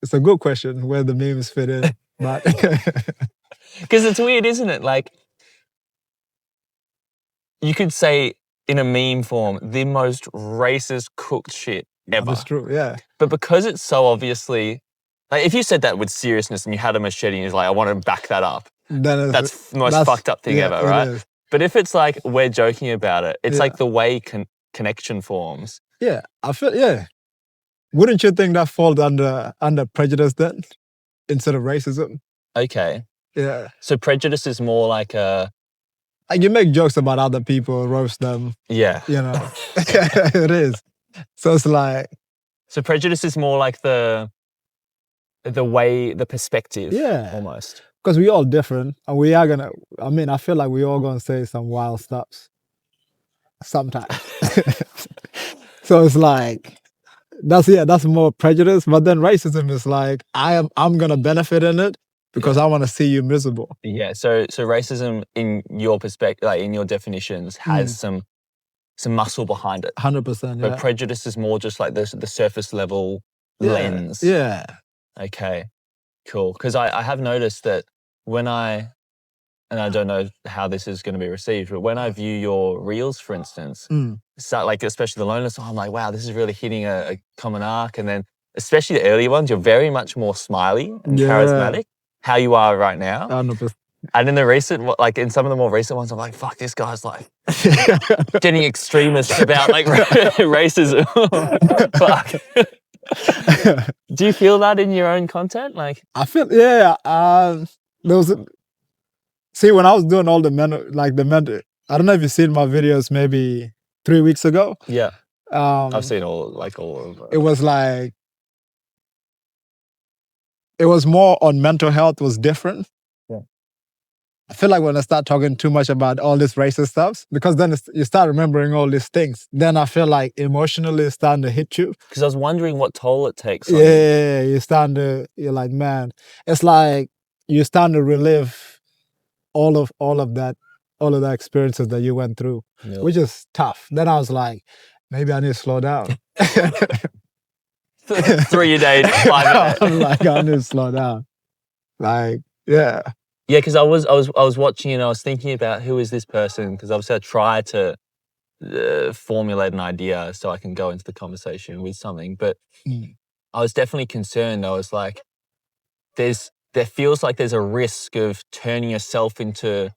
It's a good question where the memes fit in, but because it's weird, isn't it? Like, you could say in a meme form the most racist cooked shit ever. That's true. Yeah. But because it's so obviously, like, if you said that with seriousness and you had a machete and you're like, I want to back that up, that's the most fucked up thing ever, right? Is. But if it's like we're joking about it, it's like the way connection forms. Yeah, I feel. Yeah, wouldn't you think that falls under prejudice then, instead of racism? Okay. Yeah. So prejudice is more like a. Like you make jokes about other people, roast them. Yeah. You know, it is. So it's like. So prejudice is more like the way, the perspective. Yeah. Almost. Because we all different, and we are gonna. I mean, I feel like we all gonna say some wild stuff. Sometimes. So it's like that's more prejudice. But then racism is like I'm gonna benefit in it because I want to see you miserable. Yeah. So racism in your perspective, like in your definitions, has some muscle behind it. 100%. But prejudice is more just like the surface level lens. Yeah. Okay. Cool. Because I have noticed that when and I don't know how this is going to be received, but when I view your reels, for instance, so like especially the loneliness, I'm like, wow, this is really hitting a common arc. And then especially the early ones, you're very much more smiley and charismatic, how you are right now. 100%. And in the recent, like in some of the more recent ones, I'm like, fuck, this guy's like getting extremist about like racism. Fuck. Do you feel that in your own content? Like, I feel, there was see, when I was doing all the mental, I don't know if you've seen my videos maybe 3 weeks ago. Yeah. I've seen all of them. It was like, it was more on mental health, was different. Yeah. I feel like when I start talking too much about all this racist stuff, because then you start remembering all these things, then I feel like emotionally it's starting to hit you. Because I was wondering what toll it takes on you. Yeah, you're like, man, it's like you're starting to relive all of that experiences that you went through, which is tough. Then I was like, maybe I need to slow down. 3 a day, 5 minutes. I'm like, I need to slow down. Like, yeah. Yeah, because I was watching and I was thinking about who is this person, because obviously I try to formulate an idea so I can go into the conversation with something, but I was definitely concerned. I was like, there feels like there's a risk of turning yourself into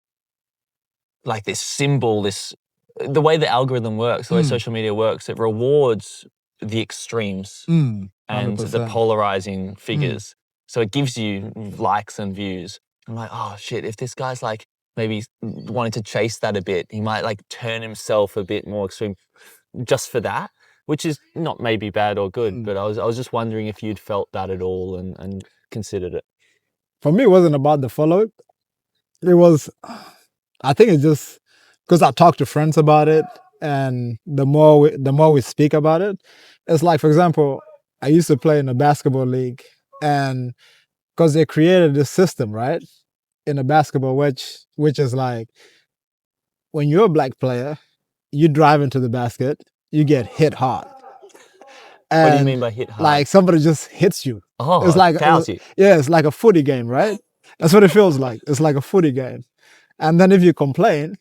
like this symbol, the way the algorithm works, the way social media works, it rewards the extremes and the polarizing figures. So it gives you likes and views. I'm like, oh shit, if this guy's like maybe wanting to chase that a bit, he might like turn himself a bit more extreme just for that, which is not maybe bad or good, but I was just wondering if you'd felt that at all and considered it. For me, it wasn't about the follow. It was, I think it's just because I talk to friends about it, and the more we speak about it, it's like, for example, I used to play in a basketball league, and because they created this system, right, in a basketball, which is like, when you're a black player, you drive into the basket, you get hit hard. And what do you mean by hit hard? Like somebody just hits you. Oh, it's like fouls you. Yeah, it's like a footy game, right? That's what it feels like. It's like a footy game. And then if you complain,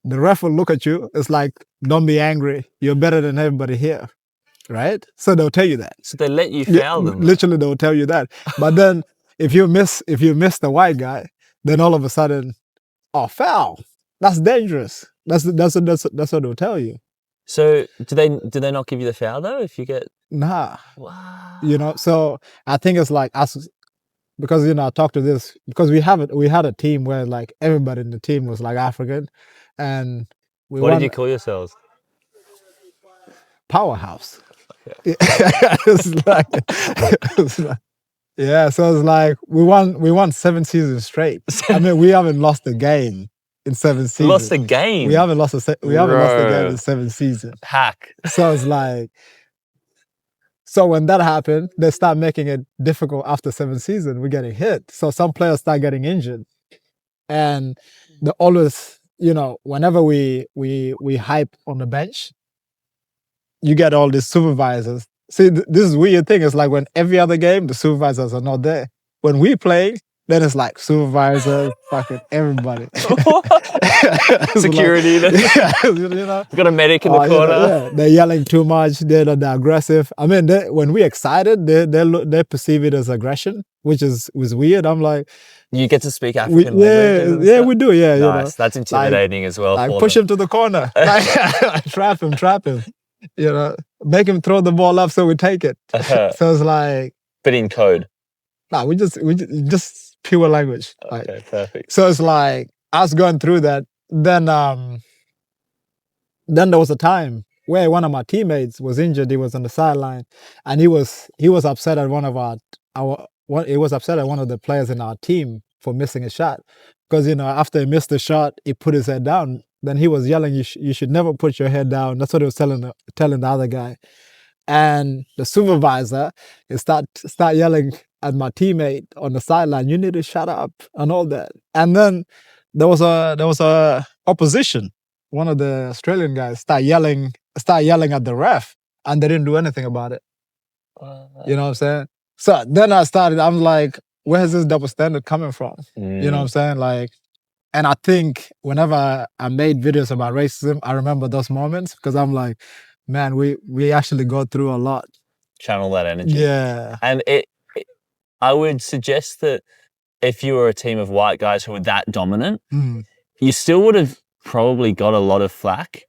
the ref will look at you. It's like, don't be angry. You're better than everybody here, right? So they'll tell you that. So they let you foul them. Literally, they'll tell you that. But then if you miss the white guy, then all of a sudden, oh, foul. That's dangerous. That's what they'll tell you. So do they not give you the foul though if you get? Nah. Wow. You know, so I think it's like us, because I talked to this, because we had a team where like everybody in the team was like African, and what did you call yourselves? Powerhouse. Okay. It's like, yeah, so it's like we won 7 seasons straight. I mean, we haven't lost a game in 7 seasons. Lost a game? We haven't lost a game in 7 seasons. Hack. So it's like, so when that happened, they start making it difficult after 7 seasons. We're getting hit. So some players start getting injured. And they always, whenever we hype on the bench, you get all these supervisors See, this is weird thing. It's like when every other game, the supervisors are not there. When we play, then it's like supervisors, fucking everybody. Security. Like, yeah, you know, got a medic in the corner. You know, yeah, they're yelling too much. They're aggressive. I mean, when we're excited, they perceive it as aggression, which was weird. I'm like, you get to speak African language. Yeah, we do. Yeah, nice. You know, that's intimidating as well. Like push him to the corner, trap him. You know, make him throw the ball up so we take it. So it's like, but in code. No, we just pure language. Okay, like, perfect. So it's like us going through that. Then there was a time where one of my teammates was injured. He was on the sideline, and he was upset at one of he was upset at one of the players in our team for missing a shot, because after he missed the shot, he put his head down. Then he was yelling, "You should never put your head down." That's what he was telling the other guy. And the supervisor start yelling at my teammate on the sideline, "You need to shut up," and all that. And then there was a opposition. One of the Australian guys start yelling at the ref, and they didn't do anything about it. You know what I'm saying? So then I'm like, where's this double standard coming from? You know what I'm saying? Like, and I think whenever I made videos about racism, I remember those moments, because I'm like, man, we actually go through a lot. Channel that energy. Yeah. And I would suggest that if you were a team of white guys who were that dominant, you still would have probably got a lot of flack.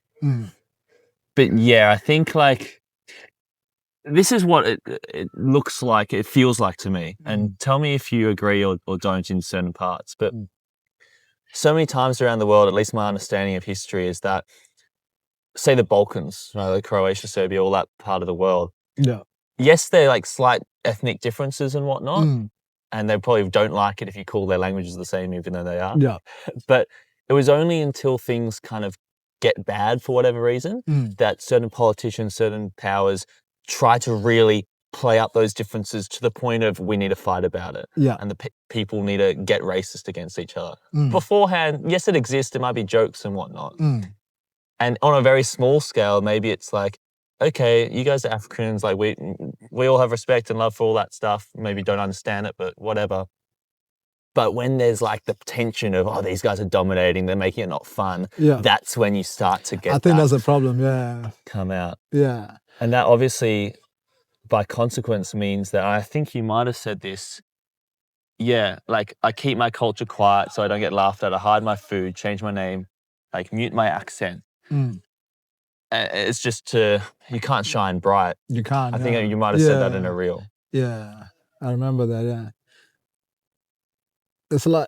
But yeah, I think like this is what it looks like, it feels like to me. And tell me if you agree or don't in certain parts. But so many times around the world, at least my understanding of history is that, say the Balkans, like Croatia, Serbia, all that part of the world. Yeah. Yes, they're like slight ethnic differences and whatnot. And they probably don't like it if you call their languages the same, even though they are. Yeah. But it was only until things kind of get bad for whatever reason that certain politicians, certain powers try to really play up those differences to the point of we need to fight about it. Yeah. And the people need to get racist against each other. Beforehand, yes, it exists. There might be jokes and whatnot. And on a very small scale, maybe it's like, okay, you guys are Africans, like we all have respect and love for all that stuff. Maybe don't understand it, but whatever. But when there's like the tension of, oh, these guys are dominating, they're making it not fun, that's when you start to get I think that's a problem, yeah. Come out. Yeah. And that obviously, by consequence, means that, I think you might have said this, like I keep my culture quiet so I don't get laughed at, I hide my food, change my name, like mute my accent. It's just you can't shine bright. You can't. I think you might have said that in a reel. Yeah, I remember that, yeah. It's like,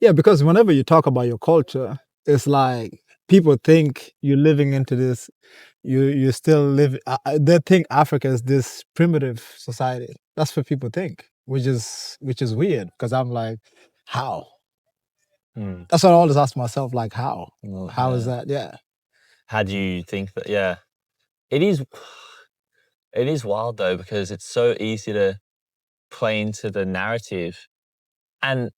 because whenever you talk about your culture, it's like people think you're living into this, you still live, they think Africa is this primitive society. That's what people think, which is weird, because I'm like, how? That's what I always ask myself, like, how? How is that? Yeah. How do you think that? Yeah, it is wild though, because it's so easy to play into the narrative, and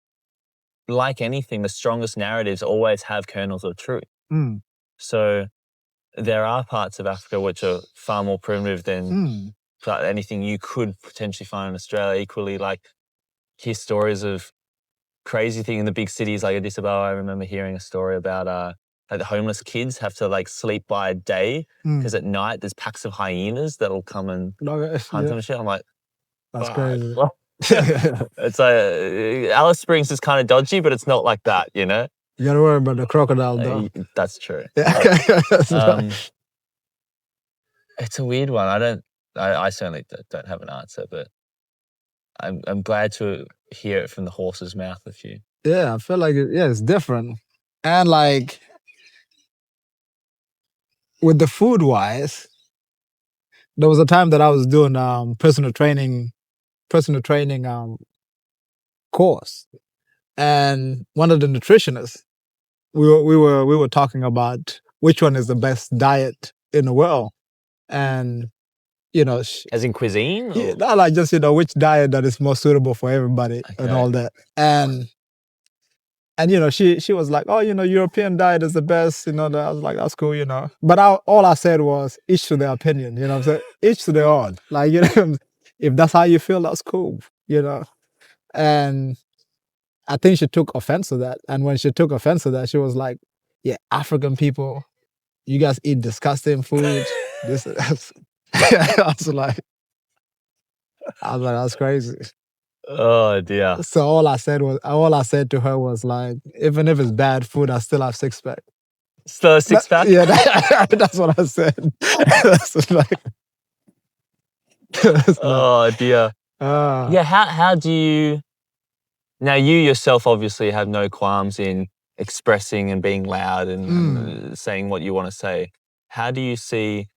like anything, the strongest narratives always have kernels of truth. So there are parts of Africa which are far more primitive than anything you could potentially find in Australia. Equally, like, hear stories of crazy thing in the big cities like Addis Ababa. I remember hearing a story about like the homeless kids have to like sleep by day because at night there's packs of hyenas that'll come and hunt them and shit. I'm like, that's crazy. It's like Alice Springs is kind of dodgy, but it's not like that, you know. You gotta worry about the crocodile, though. That's true. Right. It's a weird one. I certainly don't have an answer, but I'm glad to hear it from the horse's mouth with you. Yeah, I feel like it's different, and like with the food wise, there was a time that I was doing personal training course, and one of the nutritionists, we were talking about which one is the best diet in the world, and as in cuisine, not like just which diet that is more suitable for everybody and all that, and And, she was like, oh, European diet is the best. I was like, that's cool, But all I said was, each to their opinion, what I'm saying? Each to their own. Like, if that's how you feel, that's cool, And I think she took offense to that. And when she took offense to that, she was like, yeah, African people, you guys eat disgusting food. I was like, that's crazy. Oh dear. So all I said to her was like, even if it's bad food, I still have six-pack. Still a six-pack? Yeah, that's what I said. That's like, oh dear. Yeah, how do you... Now, you yourself obviously have no qualms in expressing and being loud and saying what you want to say. How do you see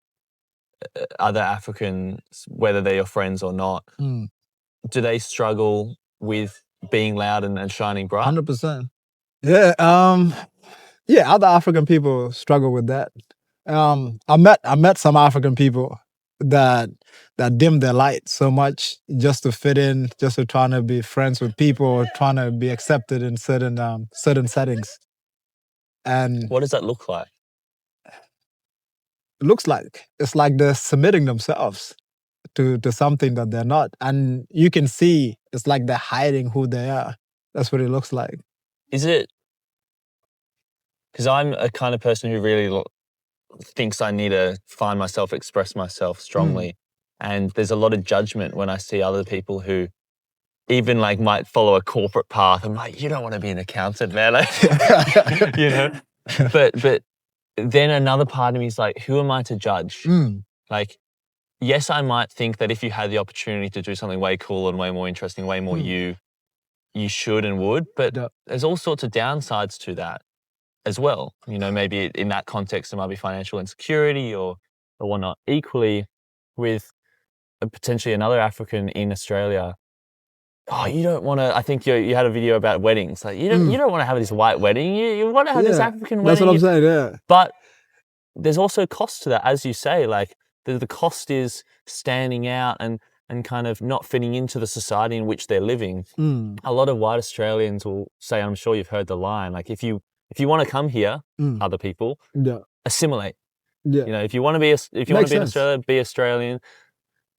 other Africans, whether they're your friends or not, do they struggle with being loud and shining bright? 100%. Yeah, other African people struggle with that. I met some African people that dim their light so much just to fit in, just to trying to be friends with people, or trying to be accepted in certain settings. And what does that look like? It looks like it's like they're submitting themselves to something that they're not, and you can see it's like they're hiding who they are. That's what it looks like. Is it? Because I'm a kind of person who really thinks I need to find myself, express myself strongly. And there's a lot of judgment when I see other people who even like might follow a corporate path. I'm like, you don't want to be an accountant, man. Like, But then another part of me is like, who am I to judge? Like, yes, I might think that if you had the opportunity to do something way cooler and way more interesting, way more you should and would. But there's all sorts of downsides to that as well. Maybe in that context, there might be financial insecurity or whatnot. Equally, with potentially another African in Australia, you don't want to... I think you had a video about weddings. Like, you don't want to have this white wedding. You want to have this African wedding. That's what I'm saying, yeah. But there's also cost to that, as you say. Like, the cost is standing out and kind of not fitting into the society in which they're living. A lot of white Australians will say, I'm sure you've heard the line, like, if you want to come here, other people, assimilate. Yeah. If you want to be in Australia, be Australian.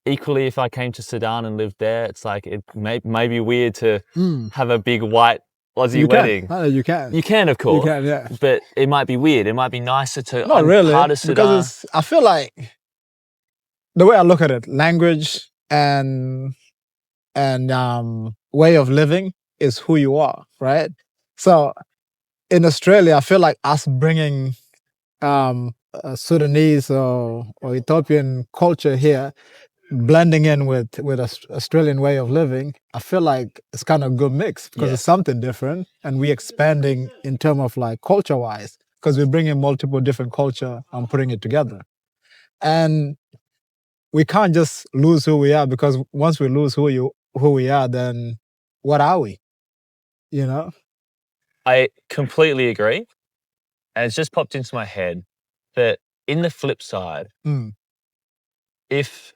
Equally, if I came to Sudan and lived there, it's like it may be weird to have a big white Aussie wedding. You can. You can, of course. You can, yeah. But it might be weird. It might be nicer to... Not really, because I feel like the way I look at it, language and way of living is who you are, right? So in Australia, I feel like us bringing a Sudanese or Ethiopian culture here, blending in with Australian way of living, I feel like it's kind of a good mix because it's something different, and we're expanding in terms of like culture-wise, because we're bringing multiple different culture and putting it together. And we can't just lose who we are, because once we lose who we are, then what are we? I completely agree. And it's just popped into my head that in the flip side, if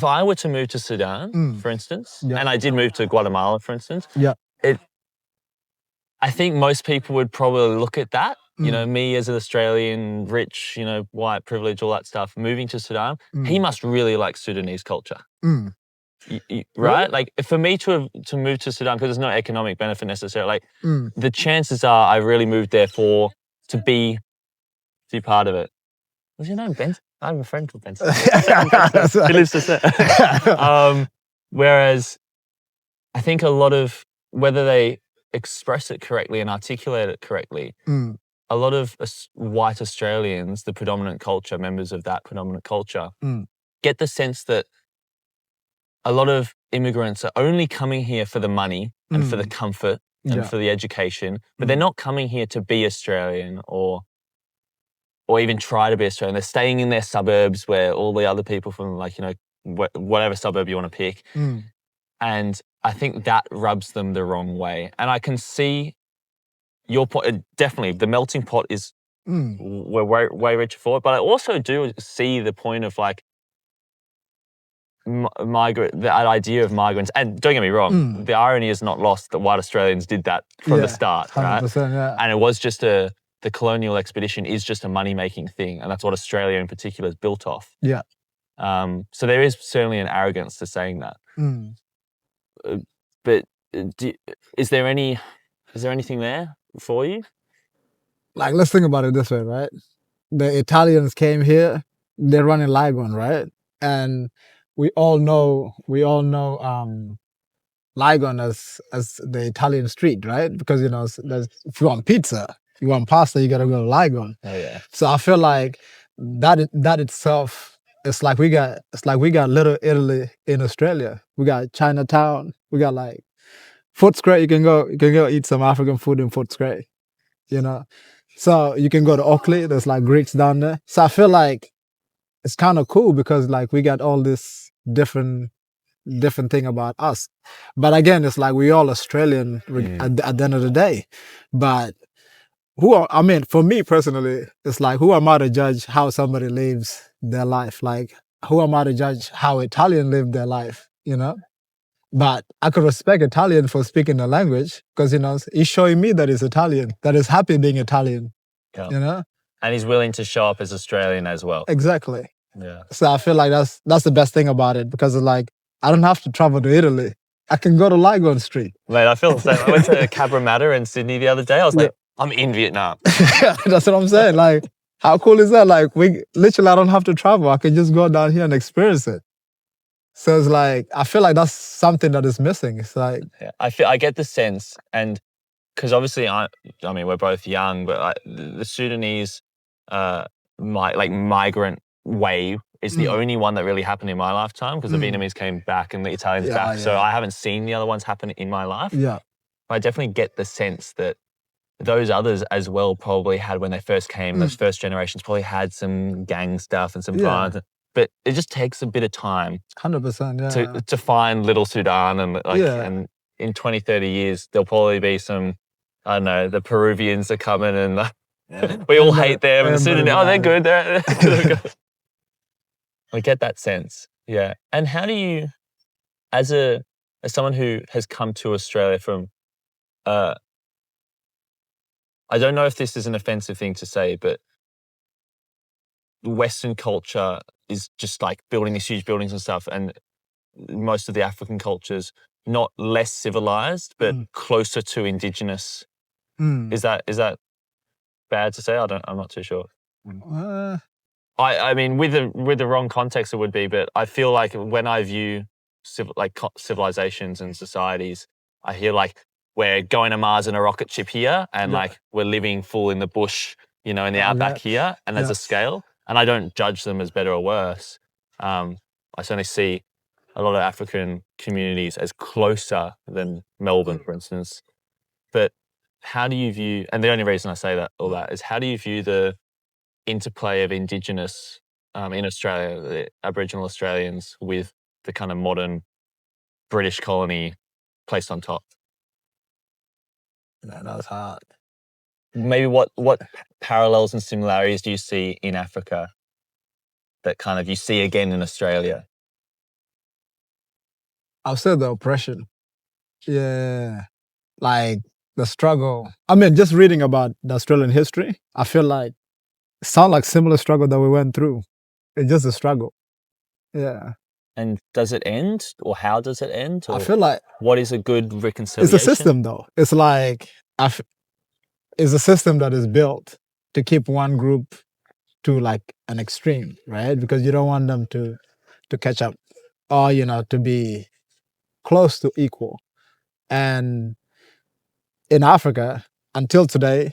I were to move to Sudan, for instance, and I did move to Guatemala, for instance, I think most people would probably look at that, me as an Australian, rich, white, privilege, all that stuff, moving to Sudan, he must really like Sudanese culture. Right? Really? Like, for me to move to Sudan, because there's no economic benefit necessarily, like, the chances are I really moved there to be part of it. Was your name Benson? I have a friend called Benson. He lives just there. Whereas I think a lot of, whether they express it correctly and articulate it correctly, a lot of white Australians, the predominant culture, members of that predominant culture, get the sense that a lot of immigrants are only coming here for the money and for the comfort and for the education, but they're not coming here to be Australian or even try to be Australian. They're staying in their suburbs where all the other people from, like, whatever suburb you want to pick. And I think that rubs them the wrong way. And I can see your point. Definitely, the melting pot is we're way richer for it. But I also do see the point of, like, the idea of migrants, and don't get me wrong, the irony is not lost that white Australians did that from the start, 100%, right? Yeah. And it was just the colonial expedition is just a money-making thing, and that's what Australia in particular is built off. Yeah. So there is certainly an arrogance to saying that. But is there anything there for you? Like, let's think about it this way, right? The Italians came here, they're running Ligon, right? And we all know Ligon as the Italian street, right? Because, you know, if you want pizza, you want pasta, you gotta go to Ligon. Oh yeah. So I feel like that itself, it's like we got Little Italy in Australia. We got Chinatown. We got like Footscray. You can go eat some African food in Footscray, you know. So you can go to Oakley. There's like Greeks down there. So I feel like it's kind of cool because like we got all this different thing about us. But again, it's like we all Australian at the end of the day. But for me personally, it's like, who am I to judge how somebody lives their life? Like, who am I to judge how Italian live their life, you know? But I could respect Italian for speaking the language because, you know, he's showing me that he's Italian, that he's happy being Italian, you know? And he's willing to show up as Australian as well. Exactly. Yeah. So I feel like that's the best thing about it because it's like, I don't have to travel to Italy. I can go to Ligon Street. Mate, I feel the same. I went to Cabramatta in Sydney the other day. I was like, I'm in Vietnam. That's what I'm saying. Like, how cool is that? Like, I don't have to travel. I can just go down here and experience it. So it's like, I feel like that's something that is missing. It's like, I get the sense, and because obviously we're both young, but the Sudanese migrant wave is the only one that really happened in my lifetime because the Vietnamese came back and the Italians back. So I haven't seen the other ones happen in my life. Yeah. But I definitely get the sense that those others as well probably had, when they first came, those first generations probably had some gang stuff and some violence. But it just takes a bit of time 100%, yeah. to find little Sudan and in 20, 30 years, there'll probably be some, I don't know, the Peruvians are coming and we all hate them and the Sudanese, they're good. They're good. I get that sense. Yeah. And how do you, as someone who has come to Australia from, I don't know if this is an offensive thing to say, but Western culture is just like building these huge buildings and stuff, and most of the African cultures not less civilized, but closer to Indigenous. Is that bad to say? I'm not too sure. I mean, with the wrong context, it would be, but I feel like when I view civilizations and societies, I hear like we're going to Mars in a rocket ship here, and like we're living full in the bush, you know, in the outback here, and there's a scale. And I don't judge them as better or worse. I certainly see a lot of African communities as closer than Melbourne, for instance. But how do you view, and the only reason I say all that is, how do you view the interplay of Indigenous in Australia, the Aboriginal Australians, with the kind of modern British colony placed on top? That was hard. Maybe what parallels and similarities do you see in Africa that kind of you see again in Australia? I'll say the oppression. Yeah. Like the struggle. I mean, just reading about the Australian history, I feel like it sounds like similar struggle that we went through. It's just a struggle. Yeah. And does it end? Or how does it end? Or I feel like, what is a good reconciliation? It's a system though. It's like, it's a system that is built to keep one group to like an extreme, right? Because you don't want them to catch up or, you know, to be close to equal. And in Africa, until today,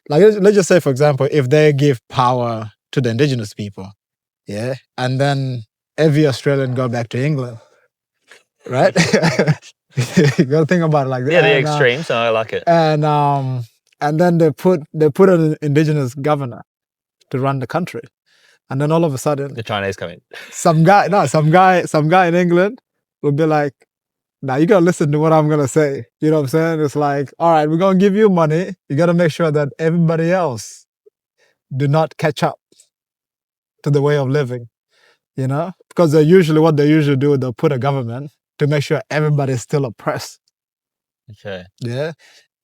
like let's just say, for example, if they give power to the Indigenous people, yeah, and then every Australian go back to England, right? You gotta think about it like that. Yeah, the extreme, so I like it. And then they put an Indigenous governor to run the country, and then all of a sudden the Chinese come in. Some guy in England will be like, "Now you gotta listen to what I'm gonna say." You know what I'm saying? It's like, all right, we're gonna give you money. You gotta make sure that everybody else do not catch up to the way of living. You know, because what they usually do, they'll put a government to make sure everybody's still oppressed. Okay. Yeah.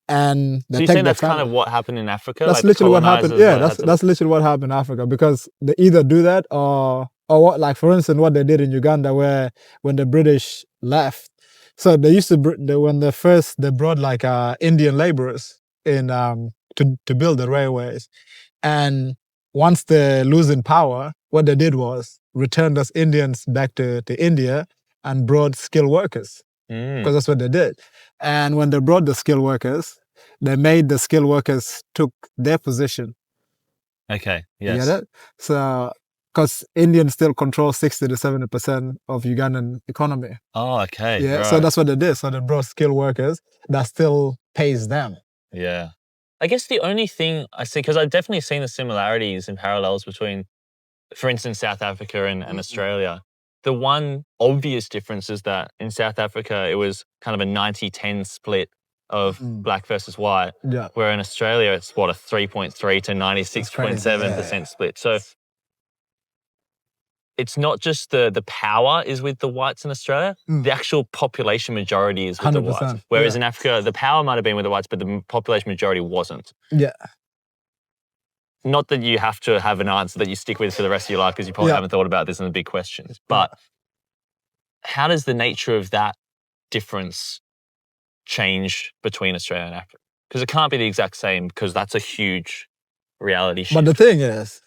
And so you're saying that's kind of what happened in Africa? That's like literally what happened. Yeah, that's literally what happened in Africa, because they either do that or what, like for instance, what they did in Uganda, where when the British left, so they used to when they brought like Indian laborers in to build the railways, and once they're losing power, what they did was return those Indians back to India and brought skilled workers, because that's what they did. And when they brought the skilled workers, they made the skilled workers took their position. Okay, yes. You get it? So, because Indians still control 60 to 70% of Ugandan economy. Oh, okay. Yeah, right. So that's what they did. So they brought skilled workers that still pays them. Yeah. I guess the only thing I see, because I've definitely seen the similarities and parallels between, for instance, South Africa and Australia. The one obvious difference is that in South Africa, it was kind of a 90-10 split of black versus white, where in Australia, it's what, a 3.3 to 96.7% split. So it's not just the power is with the whites in Australia, the actual population majority is with the whites. Whereas in Africa, the power might have been with the whites, but the population majority wasn't. Yeah. Not that you have to have an answer that you stick with for the rest of your life, because you probably haven't thought about this in the big questions. But how does the nature of that difference change between Australia and Africa? Because it can't be the exact same, because that's a huge reality shift. But the thing is,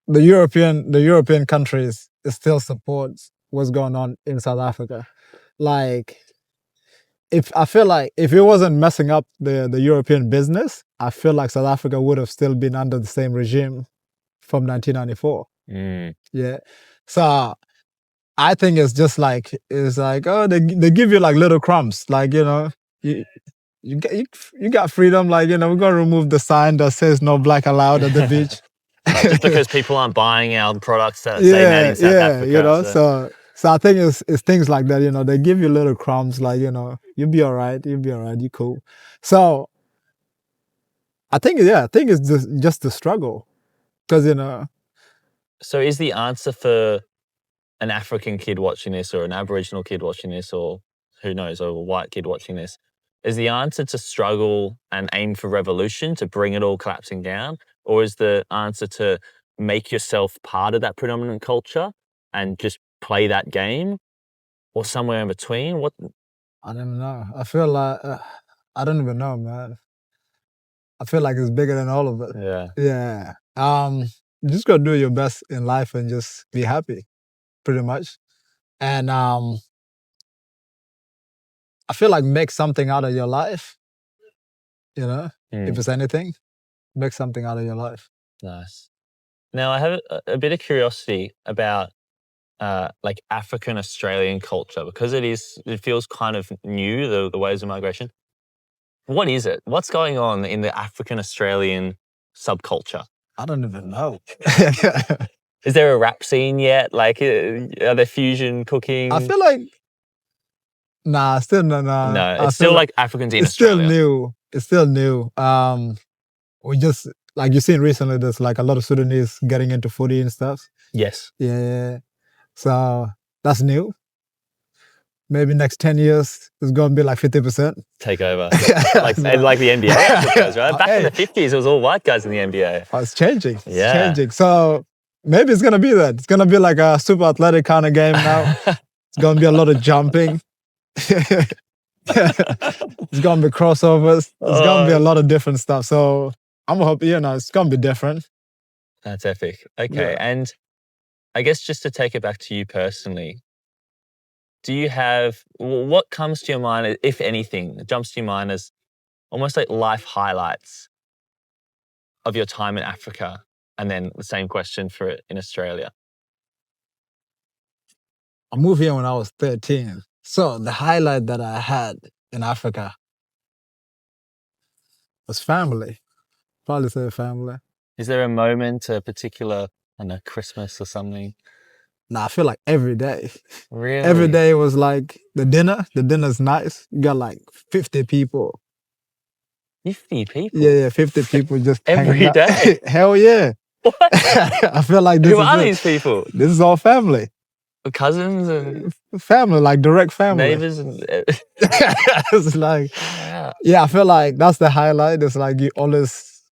the European countries still supports what's going on in South Africa. Like, I feel like if it wasn't messing up the European business, I feel like South Africa would have still been under the same regime from 1994. Yeah. So I think it's just like, oh, they give you like little crumbs. Like, you know, you got freedom. Like, you know, we're going to remove the sign that says no black allowed at the beach. Just because people aren't buying our products that say made in South Africa. You know, so I think it's things like that, you know, they give you little crumbs, like, you know, you'll be all right, you cool. So I think it's just the struggle, because, you know. So is the answer for an African kid watching this, or an Aboriginal kid watching this, or who knows, or a white kid watching this, is the answer to struggle and aim for revolution, to bring it all collapsing down? Or is the answer to make yourself part of that predominant culture and just play that game? Or somewhere in between? What? I don't know. I feel like, I don't even know, man. I feel like it's bigger than all of it. Yeah. You just got to do your best in life and just be happy, pretty much. And I feel like make something out of your life, you know, if it's anything. Make something out of your life. Nice. Now, I have a bit of curiosity about like African Australian culture, because it feels kind of new, the ways of migration. What is it? What's going on in the African Australian subculture? I don't even know. Is there a rap scene yet? Like, are there fusion cooking? I feel like, still no. No, it's still like Africans in Australia. It's still new. We just, like you've seen recently, there's like a lot of Sudanese getting into footy and stuff. Yes. Yeah. So that's new. Maybe next 10 years, it's going to be like 50%. Take over. like the NBA guys, right? Back in the 50s, it was all white guys in the NBA. Oh, it's changing. It's changing. So maybe it's going to be that. It's going to be like a super athletic kind of game now. It's going to be a lot of jumping. It's going to be crossovers. It's going to be a lot of different stuff. So I'm hoping, you know, it's going to be different. That's epic. Okay. And I guess just to take it back to you personally, do you have, what comes to your mind, if anything, that jumps to your mind as almost like life highlights of your time in Africa? And then the same question for it in Australia. I moved here when I was 13. So the highlight that I had in Africa was family. Probably say family. Is there a moment, a particular, I don't know, Christmas or something? I feel like every day. Really? Every day was like the dinner. The dinner's nice. You got like 50 people. 50 people? Yeah, 50 people just every day. Hell yeah. What? I feel like this Who is are it. these people? This is all family. Cousins and Family, like direct family. neighbors and It's like, wow. yeah, I feel like that's the highlight. It's like you always,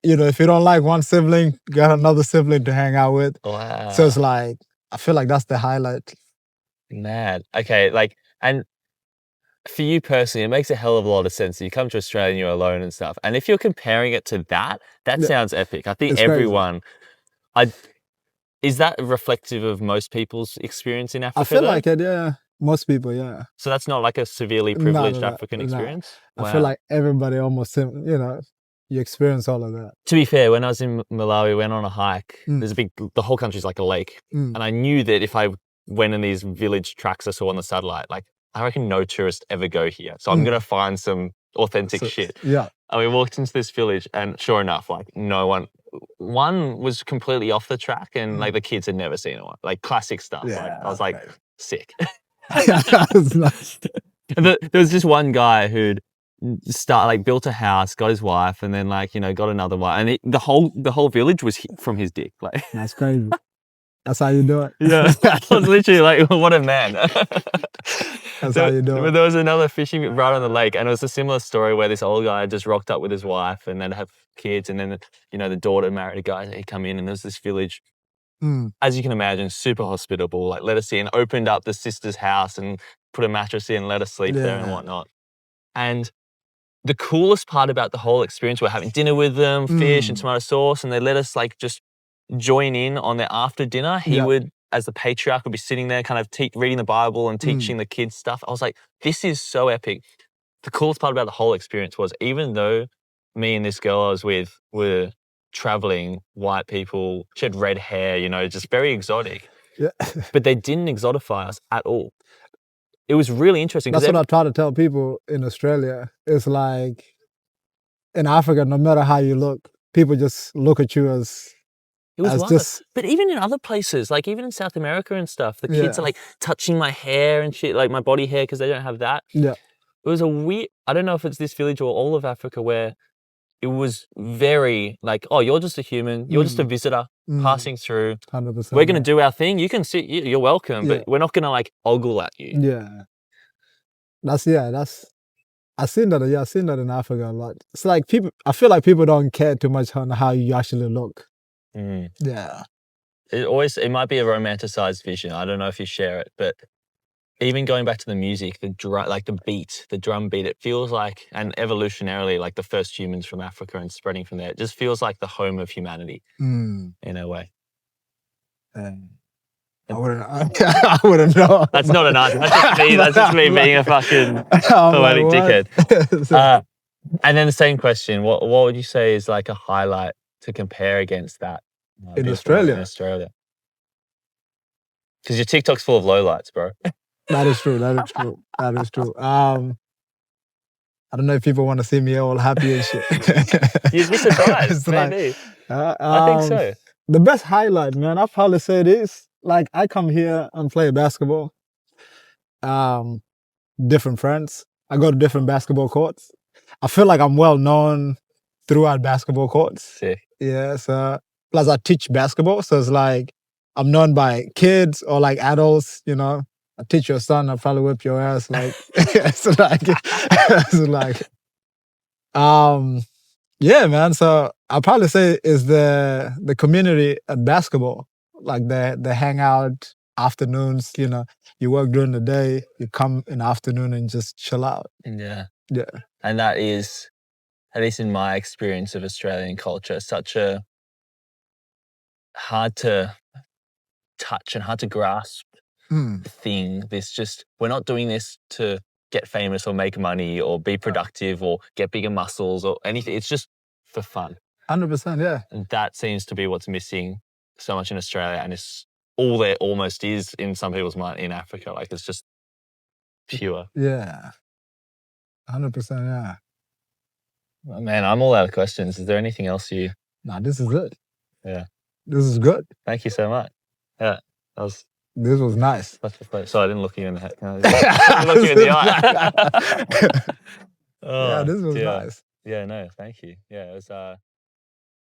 if you don't like one sibling, you got another sibling to hang out with. Wow. So it's like, I feel like that's the highlight. Mad. Okay, like, and for you personally, it makes a hell of a lot of sense. You come to Australia and you're alone and stuff. And if you're comparing it to that sounds epic. I think It's everyone, is that reflective of most people's experience in Africa? I feel though? like it, yeah. Most people, yeah. So that's not like a severely privileged African experience? I Wow. feel like everybody almost, you experience all of that. To be fair, when I was in Malawi, we went on a hike. There's the whole country's like a lake. And I knew that if I went in these village tracks I saw on the satellite, like, I reckon no tourists ever go here. So I'm going to find some authentic shit. Yeah. And we walked into this village and sure enough, like no one was completely off the track and like the kids had never seen one. Like classic stuff. Yeah, like, I was like, sick. That's nice. There was just one guy who'd built a house, got his wife, and then got another wife, and the whole village was from his dick. Like that's crazy. That's how you do it. Yeah, I was literally like, what a man. That's how you do it. But there was another fishing right on the lake, and it was a similar story where this old guy just rocked up with his wife, and they'd have kids, and then the daughter married a guy. He'd come in, and there's this village. As you can imagine, super hospitable, like let us in, opened up the sister's house and put a mattress in, let us sleep there and whatnot. And the coolest part about the whole experience, we're having dinner with them, fish and tomato sauce, and they let us just join in on their after dinner. He would, as the patriarch, would be sitting there kind of reading the Bible and teaching the kids stuff. I was like, this is so epic. The coolest part about the whole experience was even though me and this girl I was with were traveling white people, she had red hair, just very exotic. Yeah. But they didn't exotify us at all. It was really interesting. That's what I try to tell people in Australia. It's like in Africa, no matter how you look, people just look at you as just. But even in other places, like even in South America and stuff, the kids are like touching my hair and shit, like my body hair, because they don't have that. Yeah. It was I don't know if it's this village or all of Africa where it was very like, oh, you're just a human. You're just a visitor passing through. 100%. We're going to do our thing. You can sit. You're welcome, but we're not going to ogle at you. Yeah. I've seen that. Yeah, I've seen that in Africa a lot. It's like I feel like people don't care too much on how you actually look. Yeah. It might be a romanticized vision. I don't know if you share it, but even going back to the music, the drum beat, it feels like, and evolutionarily, like the first humans from Africa and spreading from there, it just feels like the home of humanity in a way. I wouldn't know. That's not an answer. That's just me being a fucking poetic dickhead. And then the same question, what would you say is like a highlight to compare against that? In Australia? In Australia. Because your TikTok's full of lowlights, bro. That is true. I don't know if people want to see me all happy and shit. You'd be surprised, maybe. I think so. The best highlight, man, I'll probably say this. Like, I come here and play basketball. Different friends. I go to different basketball courts. I feel like I'm well known throughout basketball courts. Sick. Yeah, so plus I teach basketball, so it's like I'm known by kids or like adults, I teach your son, I'll probably whip your ass. Like, yeah, man. So I'll probably say is the community at basketball, like the hangout afternoons. You work during the day, you come in the afternoon and just chill out. Yeah. Yeah. And that is, at least in my experience of Australian culture, such a hard to touch and hard to grasp thing. We're not doing this to get famous or make money or be productive or get bigger muscles or anything. It's just for fun. 100%, yeah. And that seems to be what's missing so much in Australia, and it's all there almost is in some people's mind in Africa. Like it's just pure. Yeah. 100%, yeah. Oh, man, I'm all out of questions. Is there anything else you... Nah, this is good. Yeah. This is good. Thank you so much. Yeah, this was nice. Such a pleasure. Sorry, I didn't look you in the head. I didn't look you in the eye. Yeah, this was nice. Yeah, no, thank you. Yeah, it was